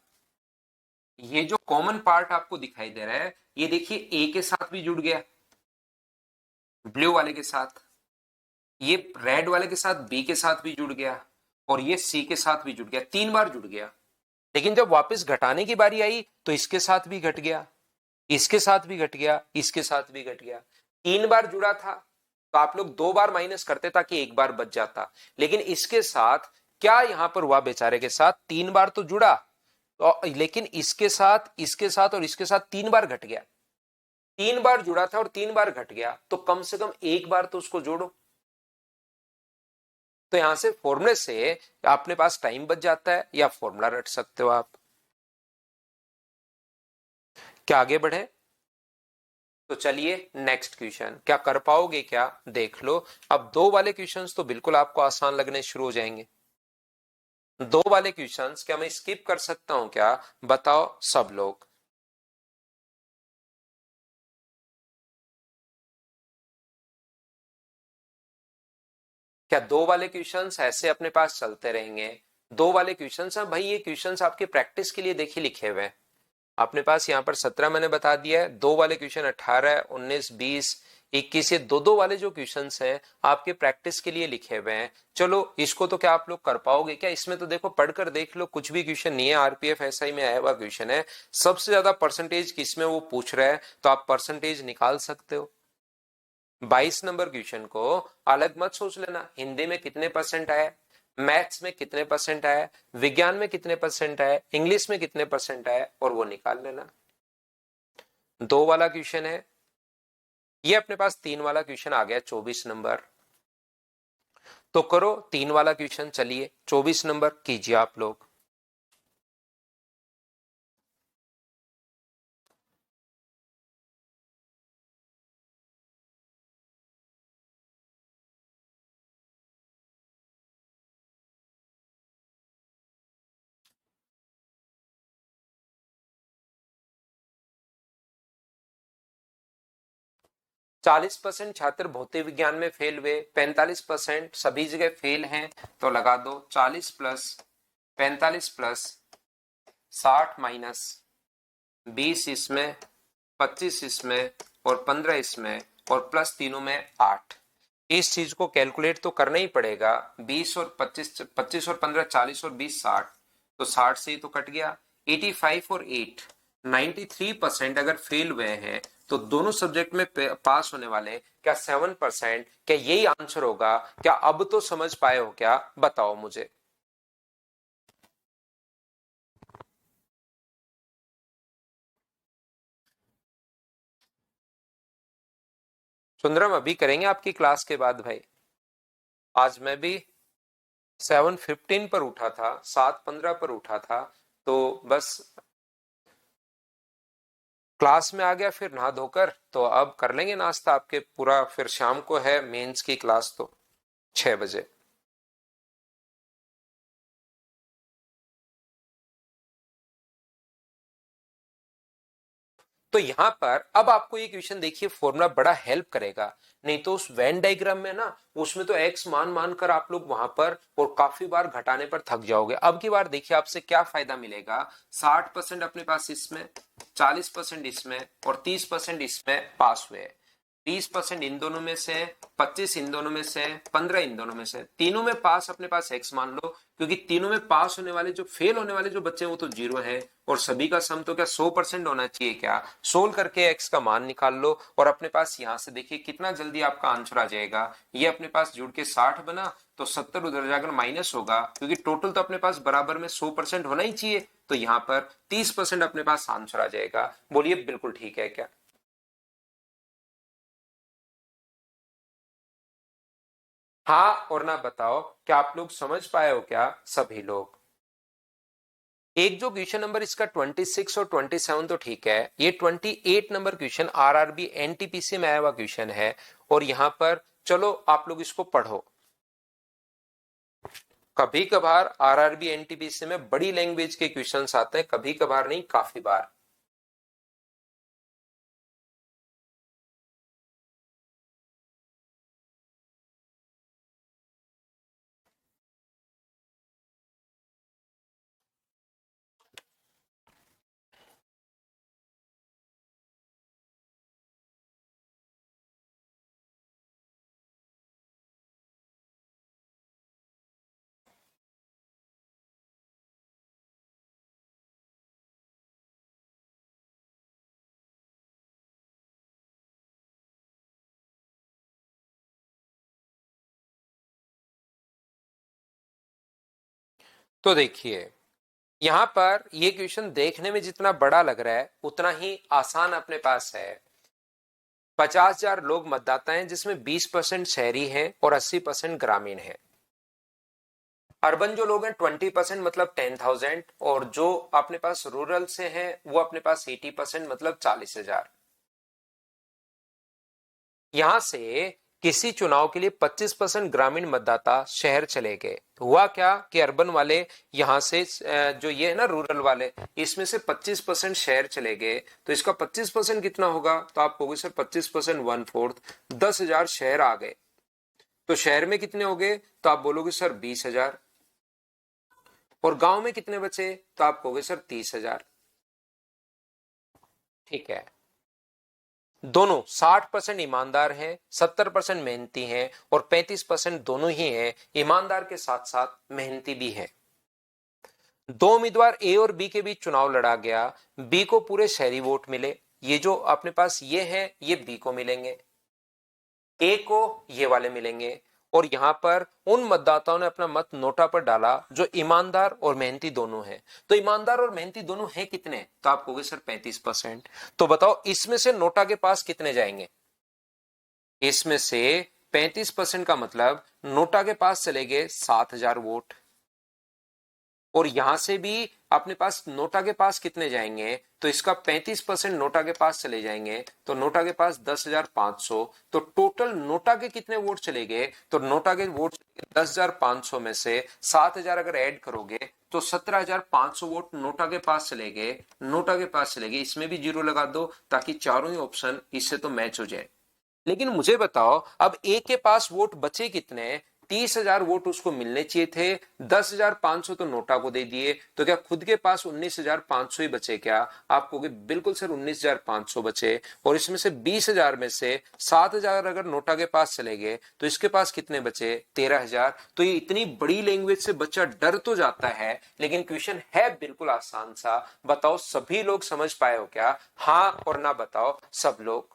ये जो कॉमन पार्ट आपको दिखाई दे रहा है, ये देखिए ए के साथ भी जुड़ गया, ब्लू वाले के साथ, ये रेड वाले के साथ बी के साथ भी जुड़ गया, और ये सी के साथ भी जुड़ गया, 3 बार जुड़ गया। लेकिन जब वापस घटाने की बारी आई तो इसके साथ भी घट गया, इसके साथ भी घट गया, इसके साथ भी घट गया। 3 बार जुड़ा था तो आप लोग 2 बार माइनस करते ताकि 1 बार बच जाता। लेकिन इसके साथ क्या यहां पर हुआ, बेचारे के साथ 3 बार तो जुड़ा, तो लेकिन इसके साथ और इसके साथ 3 बार घट गया। 3 बार जुड़ा था और 3 बार घट गया, तो कम से कम 1 बार तो उसको जोड़ो। तो यहां से फॉर्मूले से अपने पास टाइम बच जाता है, या फॉर्मूला रट सकते हो आप। क्या आगे बढ़े? तो चलिए नेक्स्ट क्वेश्चन, क्या कर पाओगे क्या, देख लो। अब 2 वाले क्वेश्चंस तो बिल्कुल आपको आसान लगने शुरू हो जाएंगे। 2 वाले क्वेश्चंस क्या मैं स्किप कर सकता हूं क्या, बताओ सब लोग। क्या 2 वाले क्वेश्चंस ऐसे अपने पास चलते रहेंगे? 2 वाले क्वेश्चंस है भाई, ये क्वेश्चंस आपके प्रैक्टिस के लिए देखिए लिखे हुए हैं अपने पास। यहाँ पर 17 मैंने बता दिया है, 2 वाले क्वेश्चन 18 19 20 21, ये 2 वाले जो क्वेश्चंस हैं आपके प्रैक्टिस के लिए लिखे हुए हैं। चलो इसको तो क्या आप लोग कर पाओगे क्या? इसमें तो देखो पढ़कर देख लो, कुछ भी क्वेश्चन नहीं है, आरपीएफ एसआई में आया हुआ क्वेश्चन है। सबसे ज्यादा परसेंटेज किसमें वो पूछ रहा है, तो आप परसेंटेज निकाल सकते हो। 22 नंबर क्वेश्चन को अलग मत सोच लेना, हिंदी में कितने परसेंट आए, मैथ्स में कितने परसेंट आए, विज्ञान में कितने परसेंट आए, इंग्लिश में कितने परसेंट आए, और वो निकाल लेना। 2 वाला क्वेश्चन है, ये अपने पास 3 वाला क्वेश्चन आ गया 24 नंबर। तो करो 3 वाला क्वेश्चन, चलिए 24 नंबर कीजिए आप लोग। 40% छात्र भौतिक विज्ञान में फेल हुए, 45% सभी जगह फेल हैं। तो लगा दो 40 प्लस 45 प्लस 60 माइनस 20 इसमें, 25 इसमें, और 15 इसमें, और प्लस तीनों में 8। इस चीज को कैलकुलेट तो करना ही पड़ेगा। 20 और 25, 25 और 15 40 और 20 60, तो 60 से ही तो कट गया। 85 और 8 93% अगर फेल हुए हैं तो दोनों सब्जेक्ट में पास होने वाले क्या 7%, क्या यही आंसर होगा क्या? अब तो समझ पाए हो क्या, बताओ मुझे। सुंदरम अभी करेंगे आपकी क्लास के बाद भाई। आज मैं भी 7:15 पर उठा था, 7:15 पर उठा था, तो बस क्लास में आ गया, फिर नहा धोकर तो अब कर लेंगे नाश्ता आपके पूरा, फिर शाम को है मेंस की क्लास, तो 6 बजे। तो यहां पर अब आपको ये क्वेश्चन देखिए, फॉर्मूला बड़ा हेल्प करेगा। नहीं तो उस वेन डायग्राम में ना, उसमें तो एक्स मान मान कर आप लोग वहां पर और काफी बार घटाने पर थक जाओगे। अब की बार देखिए आपसे क्या फायदा मिलेगा। 60% अपने पास इसमें, 40% इसमें, और 30% इसमें पास हुए। 20% इन दोनों में से, 25 इन दोनों में से, 15 इन दोनों में से। तीनों में पास अपने पास x मान लो, क्योंकि तीनों में पास होने वाले, जो फेल होने वाले जो बच्चे हैं वो तो 0 है, और सभी का सम तो क्या 100% होना चाहिए क्या। सोल्व करके x का मान निकाल लो, और अपने पास यहां से देखिए कितना जल्दी आपका आंसर आ जाएगा। ये अपने पास जुड़ के 60 बना, तो 70 उधर जाकर माइनस होगा, क्योंकि टोटल तो अपने पास बराबर में 100% होना ही चाहिए, तो यहाँ पर 30% अपने पास आंसर आ जाएगा। बोलिए बिल्कुल ठीक है क्या। हाँ और ना बताओ, क्या आप लोग समझ पाए हो क्या सभी लोग। एक जो क्वेश्चन नंबर इसका 26 और 27 तो ठीक है, ये 28 नंबर क्वेश्चन आरआरबी एनटीपीसी में आया हुआ क्वेश्चन है, और यहां पर चलो आप लोग इसको पढ़ो। कभी कभार आरआरबी एनटीपीसी में बड़ी लैंग्वेज के क्वेश्चंस आते हैं, कभी कभार नहीं, काफी बार। तो देखिए, यहां पर ये क्वेश्चन देखने में जितना बड़ा लग रहा है उतना ही आसान अपने पास है। 50,000 लोग मतदाता हैं, जिसमें 20% शहरी हैं और 80% ग्रामीण हैं। अर्बन जो लोग हैं 20% मतलब 10,000, और जो अपने पास रूरल से हैं वो अपने पास 80% मतलब 40,000। यहां से किसी चुनाव के लिए 25% ग्रामीण मतदाता शहर चले गए, तो हुआ क्या कि अर्बन वाले यहां से जो ये है ना रूरल वाले, इसमें से 25% शहर चले गए, तो इसका 25% कितना होगा, तो आप कहोगे सर 25% 1/4, 10,000 शहर आ गए। तो शहर में कितने हो गए, तो आप बोलोगे सर 20,000, और गांव में कितने बचे, तो आप कहोगे सर 30,000। ठीक है, दोनों 60% ईमानदार हैं, 70% मेहनती हैं, और 35% दोनों ही हैं, ईमानदार के साथ साथ मेहनती भी हैं। दो उम्मीदवार ए और बी के बीच चुनाव लड़ा गया, बी को पूरे शहरी वोट मिले, ये जो अपने पास ये है ये बी को मिलेंगे, ए को ये वाले मिलेंगे, और यहां पर उन मतदाताओं ने अपना मत नोटा पर डाला जो ईमानदार और मेहनती दोनों हैं। तो ईमानदार और मेहनती दोनों हैं कितने, तो आप कहोगे सर 35%। तो बताओ इसमें से नोटा के पास कितने जाएंगे, इसमें से 35% का मतलब नोटा के पास चले गए 7,000 वोट, और यहां से भी अपने पास नोटा के पास कितने जाएंगे, तो इसका 35% नोटा के पास चले जाएंगे, तो नोटा के पास 10,500। तो टोटल नोटा के कितने वोट चले गए, तो नोटा के वोट 10,500 में से 7,000 अगर ऐड करोगे तो 17,500 वोट नोटा के पास चले गए, नोटा के पास चले गए। इसमें भी जीरो लगा दो ताकि चारों ही ऑप्शन इससे तो मैच हो जाए। लेकिन मुझे बताओ अब ए के पास वोट बचे कितने, 30,000 वोट उसको मिलने चाहिए थे, 10,500 तो नोटा को दे दिए, तो क्या खुद के पास 19,500 ही बचे क्या, आप कहोगे बिल्कुल सर 19,500 बचे, और इसमें से 20,000 में से 7,000 अगर नोटा के पास चले गए तो इसके पास कितने बचे, 13,000। तो ये इतनी बड़ी लैंग्वेज से बच्चा डर तो जाता है, लेकिन क्वेश्चन है बिल्कुल आसान सा। बताओ सभी लोग समझ पाए हो क्या, हाँ और ना बताओ सब लोग।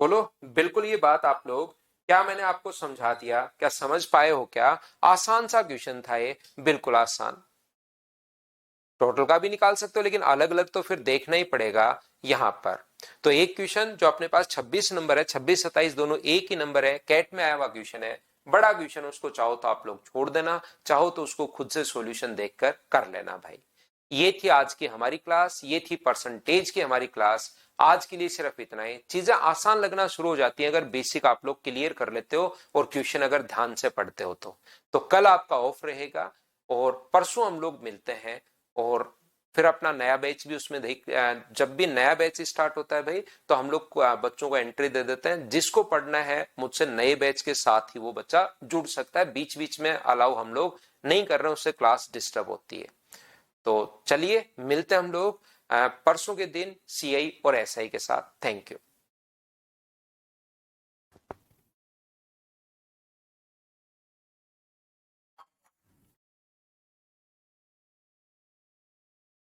बोलो बिल्कुल, ये बात आप लोग, क्या मैंने आपको समझा दिया, क्या समझ पाए हो क्या। आसान सा क्वेश्चन था ये, बिल्कुल आसान। टोटल का भी निकाल सकते हो, लेकिन अलग अलग तो फिर देखना ही पड़ेगा यहां पर। तो एक क्वेश्चन जो अपने पास 26 नंबर है, 26 27 दोनों एक ही नंबर है, कैट में आया हुआ क्वेश्चन है, बड़ा क्वेश्चन, उसको चाहो तो आप लोग छोड़ देना, चाहो तो उसको खुद से सॉल्यूशन देखकर कर लेना भाई। ये थी आज की हमारी क्लास, ये थी परसेंटेज की हमारी क्लास। आज के लिए सिर्फ इतना ही। चीजें आसान लगना शुरू हो जाती हैं अगर बेसिक आप लोग क्लियर कर लेते हो और क्वेश्चन अगर ध्यान से पढ़ते हो तो कल आपका ऑफ रहेगा, और परसों हम लोग मिलते हैं, और फिर अपना नया बैच भी उसमें देख, जब भी नया बैच स्टार्ट होता है भाई, तो हम लोग बच्चों को एंट्री दे देते हैं। जिसको पढ़ना है मुझसे नए बैच के साथ ही वो बच्चा जुड़ सकता है, बीच बीच में अलाउ हम लोग नहीं कर रहे हैं, उससे क्लास डिस्टर्ब होती है। तो चलिए मिलते हैं हम लोग परसों के दिन सीआई और एसआई के साथ। Thank you.